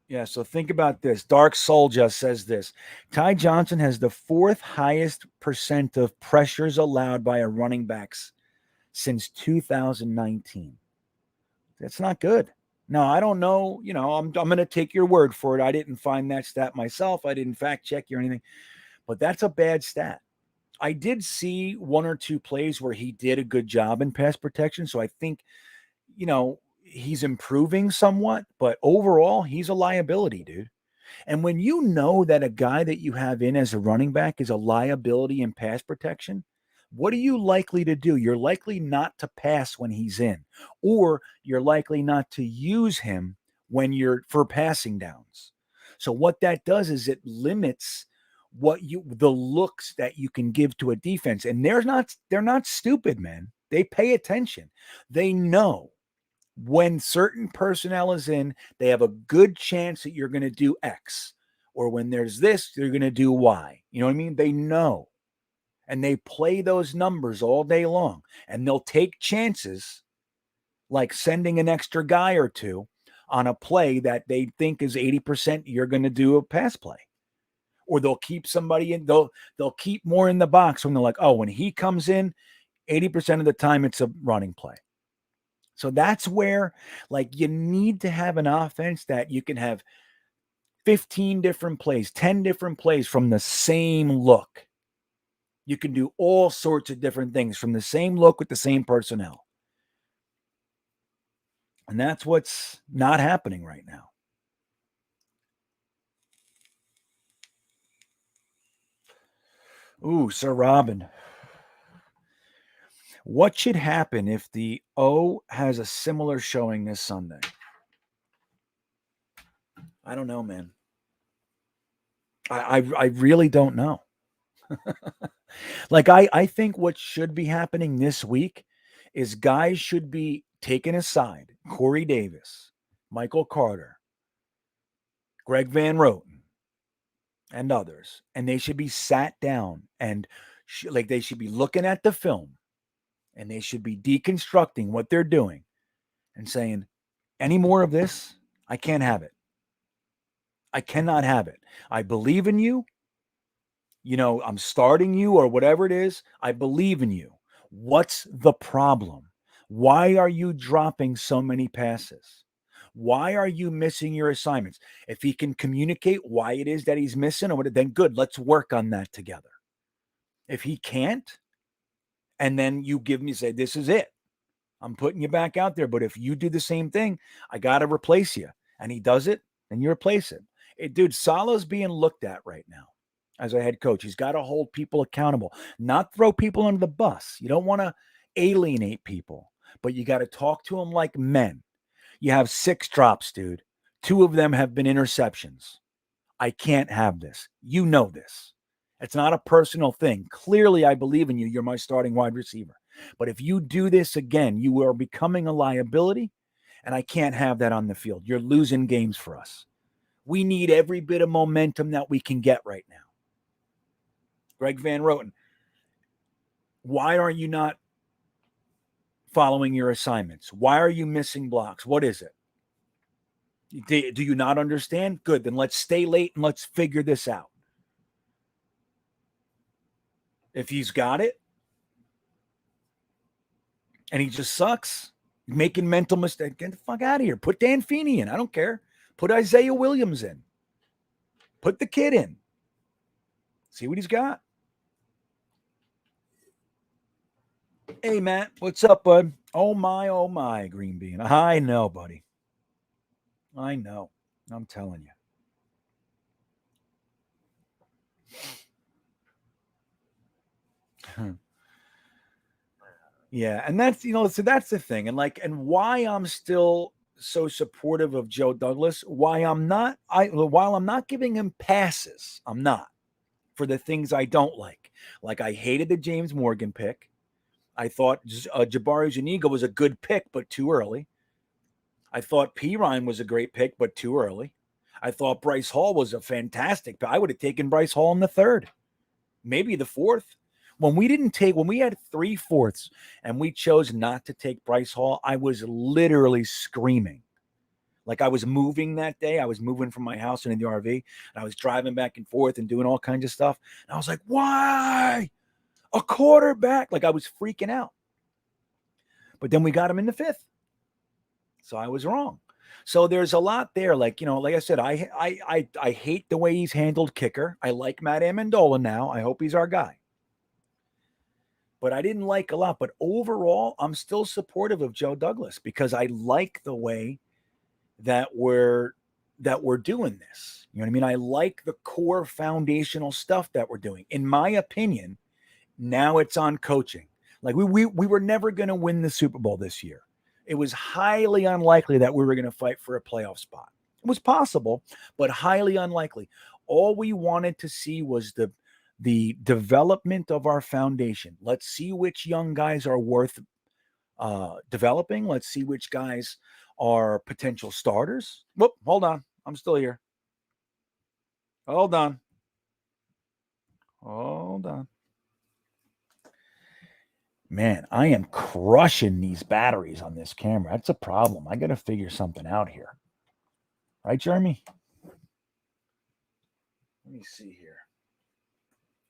Yeah, so think about this. Dark Soldier says this. Ty Johnson has the 4th highest percent of pressures allowed by a running backs since 2019. That's not good. No, I don't know. You know, I'm going to take your word for it. I didn't find that stat myself. I didn't fact check you or anything. But that's a bad stat. I did see 1 or 2 plays where he did a good job in pass protection. So I think, he's improving somewhat, but overall, he's a liability, dude. And when you know that a guy that you have in as a running back is a liability in pass protection, what are you likely to do? You're likely not to pass when he's in, or you're likely not to use him when you're for passing downs. So what that does is it limits the looks that you can give to a defense. And they're not stupid, man. They pay attention. They know when certain personnel is in, they have a good chance that you're going to do X. Or when there's this, you're going to do Y. You know what I mean? They know. And they play those numbers all day long. And they'll take chances like sending an extra guy or two on a play that they think is 80% you're going to do a pass play. Or they'll keep somebody in, they'll keep more in the box when they're like, oh, when he comes in, 80% of the time it's a running play. So that's where, like, you need to have an offense that you can have 15 different plays, 10 different plays from the same look. You can do all sorts of different things from the same look with the same personnel. And that's what's not happening right now. Ooh, Sir Robin. What should happen if the O has a similar showing this Sunday? I don't know, man. I really don't know. Like, I think what should be happening this week is guys should be taken aside. Corey Davis, Michael Carter, Greg Van Roten, and others. And they should be sat down and they should be looking at the film and they should be deconstructing what they're doing and saying, any more of this, I can't have it. I cannot have it. I believe in you. I'm starting you or whatever it is. I believe in you. What's the problem? Why are you dropping so many passes? Why are you missing your assignments? If he can communicate why it is that he's missing, or then good, let's work on that together. If he can't, and then you say, this is it. I'm putting you back out there. But if you do the same thing, I got to replace you. And he does it, then you replace him. Dude, Salah's being looked at right now as a head coach. He's got to hold people accountable, not throw people under the bus. You don't want to alienate people, but you got to talk to them like men. You have 6 drops, dude. 2 of them have been interceptions. I can't have this. You know this. It's not a personal thing. Clearly, I believe in you. You're my starting wide receiver. But if you do this again, you are becoming a liability, and I can't have that on the field. You're losing games for us. We need every bit of momentum that we can get right now. Greg Van Roten, why are you not following your assignments? Why are you missing blocks? What is it? Do you not understand? Good, then let's stay late and let's figure this out. If he's got it and he just sucks, making mental mistakes, get the fuck out of here. Put Dan Feeney in. I don't care. Put Isaiah Williams in. Put the kid in. See what he's got. Hey, Matt, what's up, bud? Oh, my, GreenBean. I know, buddy. I know. I'm telling you. Yeah, and that's, so that's the thing. And why I'm still so supportive of Joe Douglas, while I'm not giving him passes, I'm not, for the things I don't like. Like, I hated the James Morgan pick. I thought Jabari Zuniga was a good pick, but too early. I thought Pirine was a great pick, but too early. I thought Bryce Hall was a fantastic pick. I would have taken Bryce Hall in the 3rd, maybe the 4th. When we had 3/4 and we chose not to take Bryce Hall, I was literally screaming. Like, I was moving that day. I was moving from my house into the RV, and I was driving back and forth and doing all kinds of stuff. And I was like, why? A quarterback? Like, I was freaking out. But then we got him in the 5th. So I was wrong. So there's a lot there. Like, like I said, I hate the way he's handled kicker. I like Matt Amendola now. I hope he's our guy. but I didn't like a lot. But overall, I'm still supportive of Joe Douglas because I like the way that we're doing this. You know what I mean? I like the core foundational stuff that we're doing. In my opinion, now it's on coaching. Like we were never going to win the Super Bowl this year. It was highly unlikely that we were going to fight for a playoff spot. It was possible, but highly unlikely. All we wanted to see was the development of our foundation. Let's see which young guys are worth developing. Let's see which guys are potential starters. Whoop, hold on. I'm still here. Hold on. Man, I am crushing these batteries on this camera. That's a problem. I got to figure something out here. Right, Jeremy? Let me see here.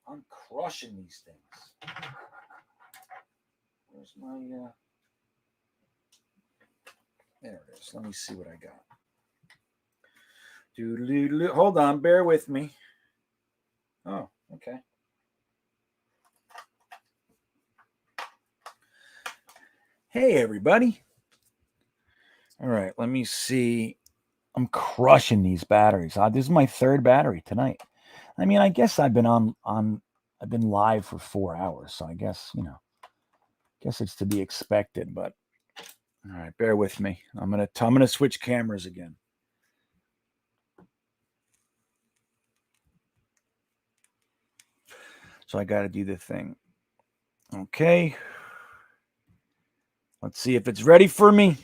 I'm crushing these things. Where's my... There it is. Let me see what I got. Hold on. Bear with me. Oh, okay. Hey, everybody. All right. Let me see. I'm crushing these batteries. This is my third battery tonight. I mean, I guess I've been I've been live for 4 hours. So I guess, guess it's to be expected, but all right, bear with me. I'm going to switch cameras again. So I got to do the thing. Okay. Let's see if it's ready for me.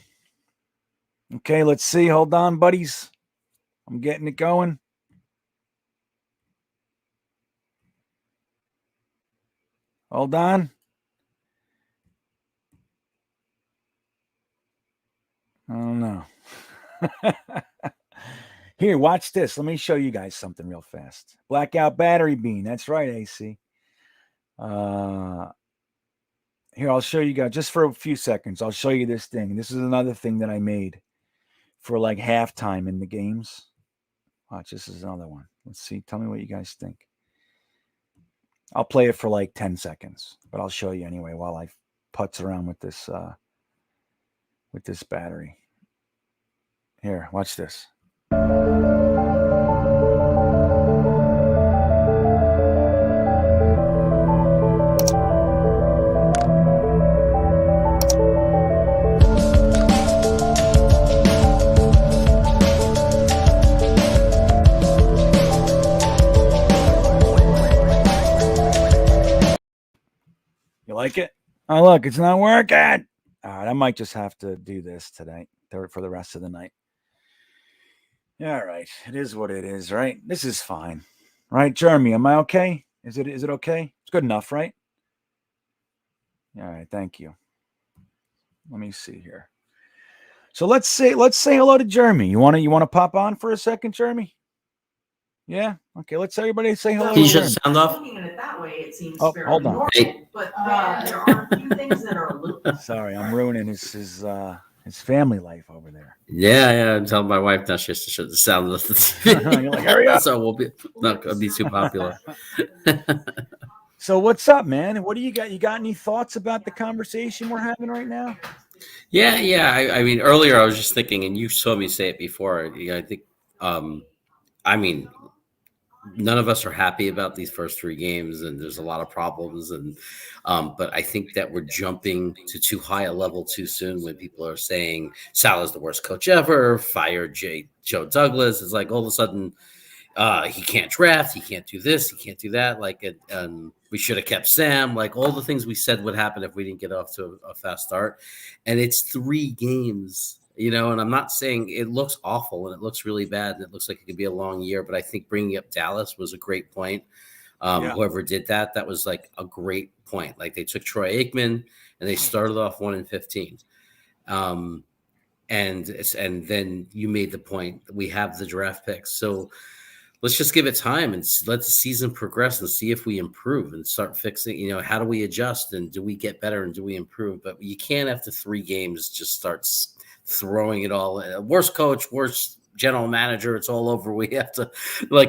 Okay, let's see. Hold on, buddies. I'm getting it going. Hold on. I don't know. Here, watch this. Let me show you guys something real fast. Blackout battery bean. That's right, AC. Here, I'll show you guys just for a few seconds. I'll show you this thing. This is another thing that I made for like halftime in the games. Watch, this is another one. Let's see. Tell me what you guys think. I'll play it for like 10 seconds, but I'll show you anyway while I putz around with this battery. Here, watch this. You like it? Oh, look, it's not working. All right, I might just have to do this today for the rest of the night. All right, it is what it is, right? This is fine, right, Jeremy? Am I okay? Is it okay? It's good enough, right? All right, thank you. Let me see here. So let's say hello to Jeremy. You want to pop on for a second, Jeremy? Yeah. Okay. Let's everybody say hello. Can you shut the sound off? Looking at it that way, it seems Oh, very hold on. normal. Hey. But there are a few things that are a little. Sorry, I'm ruining his family life over there. Yeah. I'm telling my wife now she has to shut the sound off the TV. You're like, hurry up. So we'll not gonna be too popular. So what's up, man? What do you got? You got any thoughts about the conversation we're having right now? Yeah. I mean, earlier I was just thinking, and you saw me say it before. I think, I mean, none of us are happy about these first 3 games, and there's a lot of problems. And but I think that we're jumping to too high a level too soon when people are saying Salah's the worst coach ever, fired Joe Douglas. It's like all of a sudden he can't draft, he can't do this, he can't do that. Like we should have kept Sam. Like all the things we said would happen if we didn't get off to a fast start. And it's 3 games. And I'm not saying it looks awful and it looks really bad and it looks like it could be a long year, but I think bringing up Dallas was a great point. Whoever did that was like a great point. Like they took Troy Aikman and they started off 1-15. And then you made the point that we have the draft picks. So let's just give it time and let the season progress and see if we improve and start fixing, how do we adjust and do we get better and do we improve? But you can't after 3 games just start throwing it all. Worst coach, worst general manager. It's all over. We have to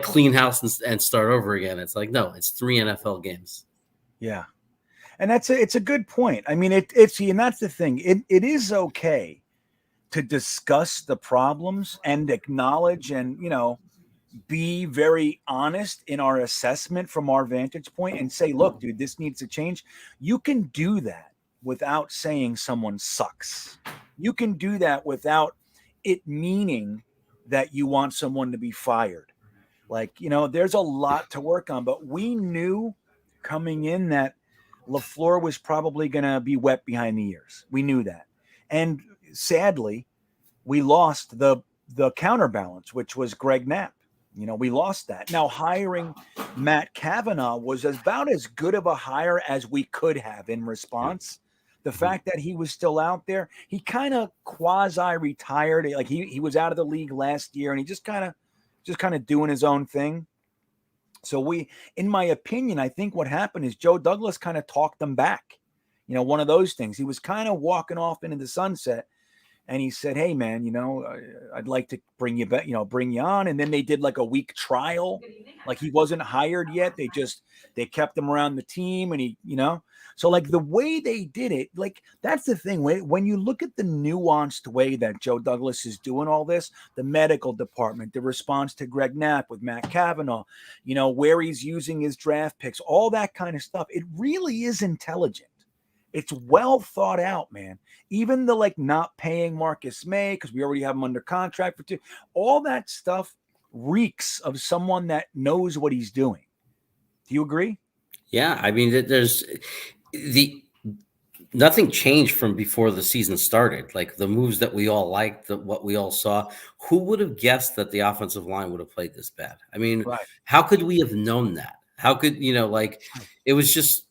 clean house and start over again. It's like, no, it's 3 NFL games. Yeah. And it's a good point. I mean, it's and that's the thing. It is okay to discuss the problems and acknowledge and be very honest in our assessment from our vantage point and say, look, dude, this needs to change. You can do that without saying someone sucks. You can do that without it meaning that you want someone to be fired. Like, there's a lot to work on, but we knew coming in that LaFleur was probably going to be wet behind the ears. We knew that. And sadly, we lost the counterbalance, which was Greg Knapp. We lost that. Now, hiring Matt Kavanaugh was about as good of a hire as we could have in response. The fact that he was still out there, he kind of quasi-retired. Like he was out of the league last year, and he just kind of doing his own thing. So in my opinion, I think what happened is Joe Douglas kind of talked them back. One of those things. He was kind of walking off into the sunset. And he said, hey, man, I'd like to bring you back, bring you on. And then they did like a week trial. Like he wasn't hired yet. They kept him around the team and so like the way they did it, like that's the thing. When you look at the nuanced way that Joe Douglas is doing all this, the medical department, the response to Greg Knapp with Matt Kavanaugh, where he's using his draft picks, all that kind of stuff. It really is intelligent. It's well thought out, man. Even the like not paying Marcus May because we already have him under contract for 2. All that stuff reeks of someone that knows what he's doing. Do you agree? Yeah, I mean, there's nothing changed from before the season started. Like the moves that we all liked, what we all saw. Who would have guessed that the offensive line would have played this bad? I mean, right. How could we have known that? How could it was just.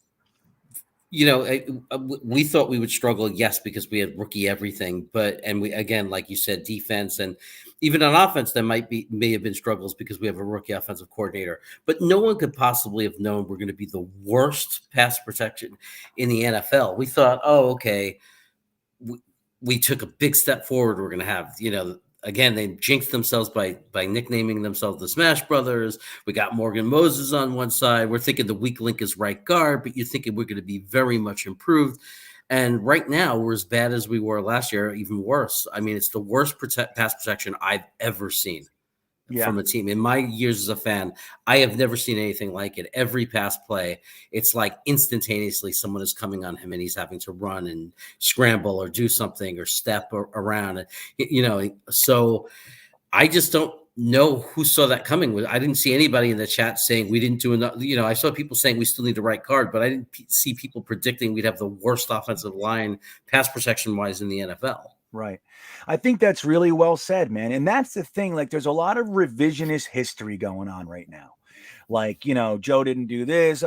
We thought we would struggle, yes, because we had rookie everything, and we, again, like you said, defense and even on offense, there may have been struggles because we have a rookie offensive coordinator, but no one could possibly have known we're going to be the worst pass protection in the NFL. We thought, oh, okay, we took a big step forward. We're going to have, again, they jinxed themselves by nicknaming themselves the Smash Brothers. We got Morgan Moses on one side. We're thinking the weak link is right guard, but you're thinking we're going to be very much improved. And right now, we're as bad as we were last year, even worse. I mean, it's the worst pass protection I've ever seen from a team. In my years as a fan, I have never seen anything like it. Every pass play, it's like instantaneously someone is coming on him and he's having to run and scramble or do something or step around. So I just don't know who saw that coming. I didn't see anybody in the chat saying we didn't do enough. I saw people saying we still need the right guard, but I didn't see people predicting we'd have the worst offensive line pass protection wise in the NFL. Right. I think that's really well said, man. And that's the thing. Like, there's a lot of revisionist history going on right now. Like, Joe didn't do this.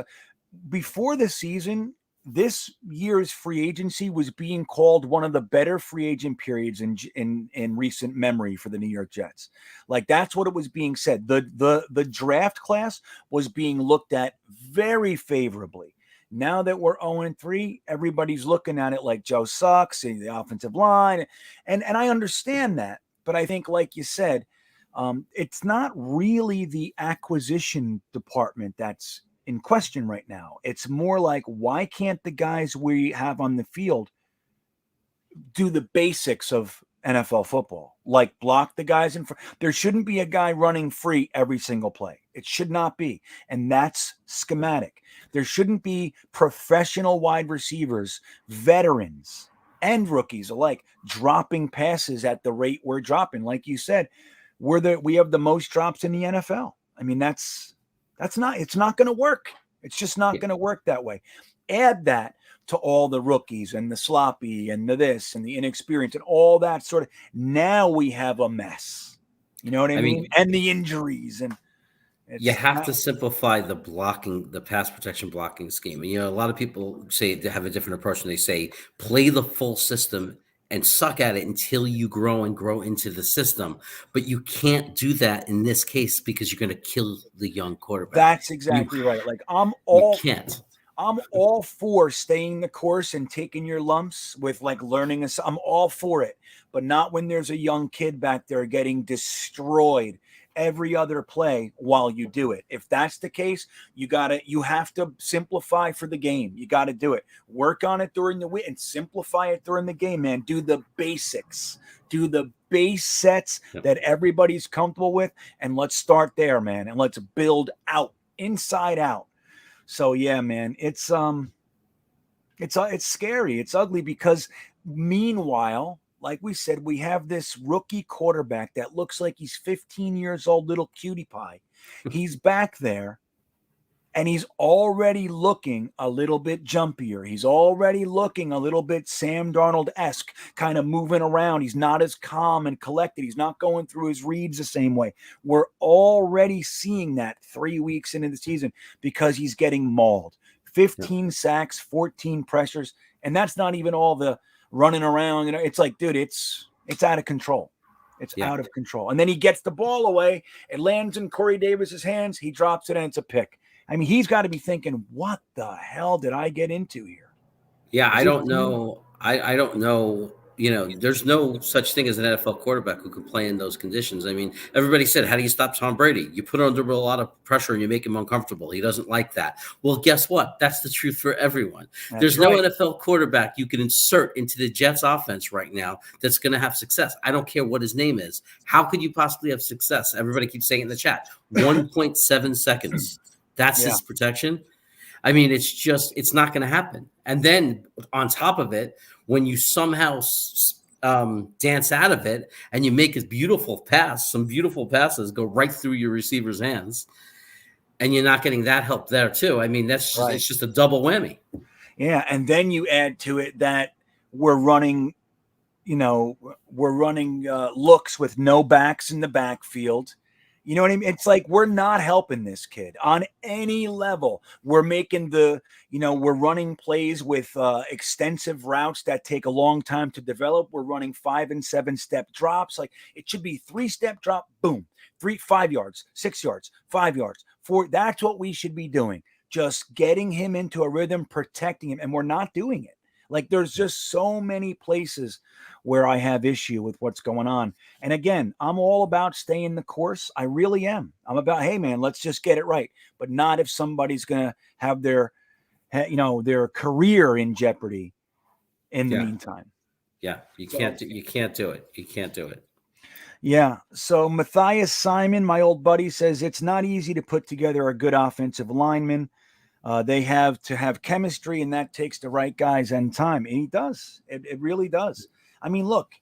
Before the season, this year's free agency was being called one of the better free agent periods in recent memory for the New York Jets. Like, that's what it was being said. The draft class was being looked at very favorably. Now that we're 0-3, everybody's looking at it like Joe sucks and the offensive line. And I understand that. But I think, like you said, it's not really the acquisition department that's in question right now. It's more like, why can't the guys we have on the field do the basics of NFL football, like block the guys in front? There shouldn't be a guy running free every single play. It should not be. And that's schematic. There shouldn't be professional wide receivers, veterans and rookies alike, dropping passes at the rate we're dropping. Like you said, we have the most drops in the NFL. I mean, it's not going to work. It's just not going to work that way. Add that to all the rookies and the sloppy and the this and the inexperience and all that sort of. Now we have a mess. You know what I mean? And the injuries. And you have to simplify the pass protection blocking scheme. And, a lot of people say they have a different approach, and they say play the full system and suck at it until you grow into the system. But you can't do that in this case because you're going to kill the young quarterback. That's exactly right. Like, I'm all for staying the course and taking your lumps with like learning. I'm all for it, but not when there's a young kid back there getting destroyed every other play while you do it. If that's the case, you have to simplify for the game. You got to do it. Work on it during the week and simplify it during the game, man. Do the basics. Do the base sets that everybody's comfortable with, and let's start there, man. And let's build out, inside out. So yeah, man, it's scary. It's ugly because meanwhile, like we said, we have this rookie quarterback that looks like he's 15 years old, little cutie pie. He's back there, and he's already looking a little bit jumpier. He's already looking a little bit Sam Darnold-esque, kind of moving around. He's not as calm and collected. He's not going through his reads the same way. We're already seeing that 3 weeks into the season because he's getting mauled. 15 sacks, 14 pressures, and that's not even all the running around. You know, it's like, dude, it's out of control. It's out of control. And then he gets the ball away. It lands in Corey Davis's hands. He drops it, and it's a pick. I mean, he's got to be thinking, what the hell did I get into here? Yeah, I don't know. I don't know. You know, there's no such thing as an NFL quarterback who can play in those conditions. I mean, everybody said, how do you stop Tom Brady? You put him under a lot of pressure and you make him uncomfortable. He doesn't like that. Well, guess what? That's the truth for everyone. There's no NFL quarterback you can insert into the Jets offense right now that's going to have success. I don't care what his name is. How could you possibly have success? Everybody keeps saying it in the chat. 1.7 seconds. That's his protection. I mean, it's not going to happen. And then on top of it, when you somehow dance out of it and you make a beautiful pass, some beautiful passes go right through your receiver's hands, and you're not getting that help there too. I mean, it's just a double whammy. Yeah, and then you add to it that we're running looks with no backs in the backfield. You know what I mean? It's like we're not helping this kid on any level. We're making we're running plays with extensive routes that take a long time to develop. We're running 5 and 7 step drops. Like it should be 3-step drop, boom, 5 yards, 6 yards, 5 yards, 4. That's what we should be doing. Just getting him into a rhythm, protecting him, and we're not doing it. Like there's just so many places where I have issue with what's going on. And again, I'm all about staying the course. I really am. I'm about, hey man, let's just get it right. But not if somebody's going to have their career in jeopardy in the meantime. Yeah. You can't do it. You can't do it. Yeah. So Matthias Simon, my old buddy, says it's not easy to put together a good offensive lineman. They have to have chemistry, and that takes the right guys and time. And he does. It really does. I mean, look,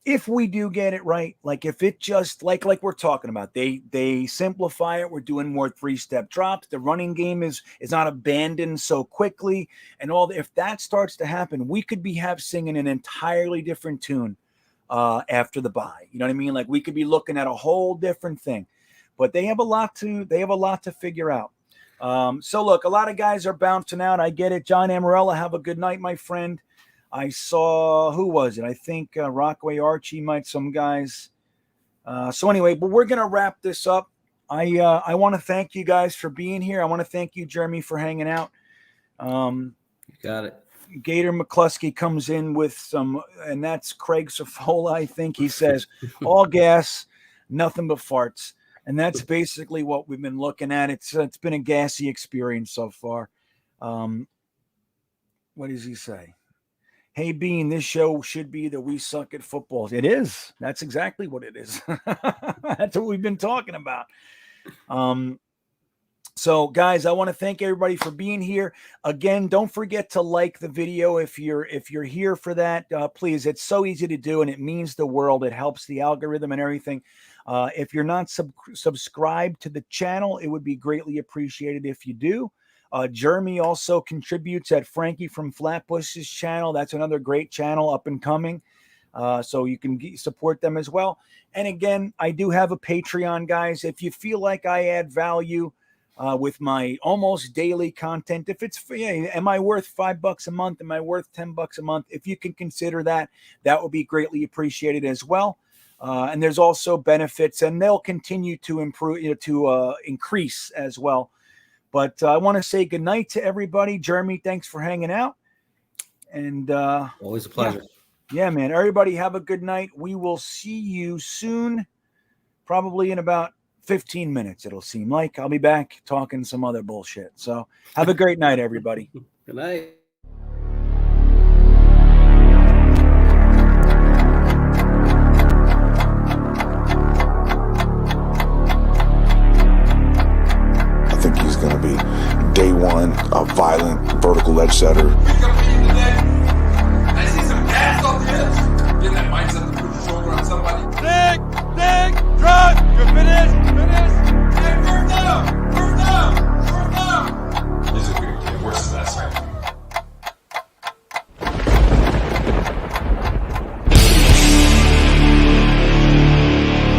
if we do get it right, like if it just like we're talking about, they simplify it. We're doing more 3-step drops. The running game is not abandoned so quickly, and all. If that starts to happen, we could be singing an entirely different tune after the bye. You know what I mean? Like we could be looking at a whole different thing. But they have a lot to figure out. So look, a lot of guys are bouncing out. I get it. John Amarella, have a good night, my friend. I saw, who was it? I think Rockaway Archie some guys. So anyway, but we're going to wrap this up. I want to thank you guys for being here. I want to thank you, Jeremy, for hanging out. You got it. Gator McCluskey comes in with some, and that's Craig Safola, I think. He says, all gas, nothing but farts. And that's basically what we've been looking at. It's been a gassy experience so far. What does he say? Hey, Bean, this show should be that we suck at football. It is. That's exactly what it is. That's what we've been talking about. So, guys, I want to thank everybody for being here. Again, don't forget to like the video if you're here for that. Please, it's so easy to do, and it means the world. It helps the algorithm and everything. If you're not subscribed to the channel, it would be greatly appreciated if you do. Jeremy also contributes at Frankie from Flatbush's channel. That's another great channel, up and coming. So you can support them as well. And again, I do have a Patreon, guys. If you feel like I add value with my almost daily content, if it's free, am I worth $5 a month? Am I worth $10 a month? If you can consider that, that would be greatly appreciated as well. And there's also benefits, and they'll continue to improve, to increase as well. But I want to say good night to everybody. Jeremy, thanks for hanging out. And always a pleasure. Yeah, man. Everybody have a good night. We will see you soon. probably in about 15 minutes, it'll seem like. I'll be back talking some other bullshit. So have a great night, everybody. Good night. I think he's going to be day one, a violent vertical ledge setter. Pick up me today. I see some gas off the hips. Get that mindset to put your shoulder on somebody. Dig, drop, you're finished.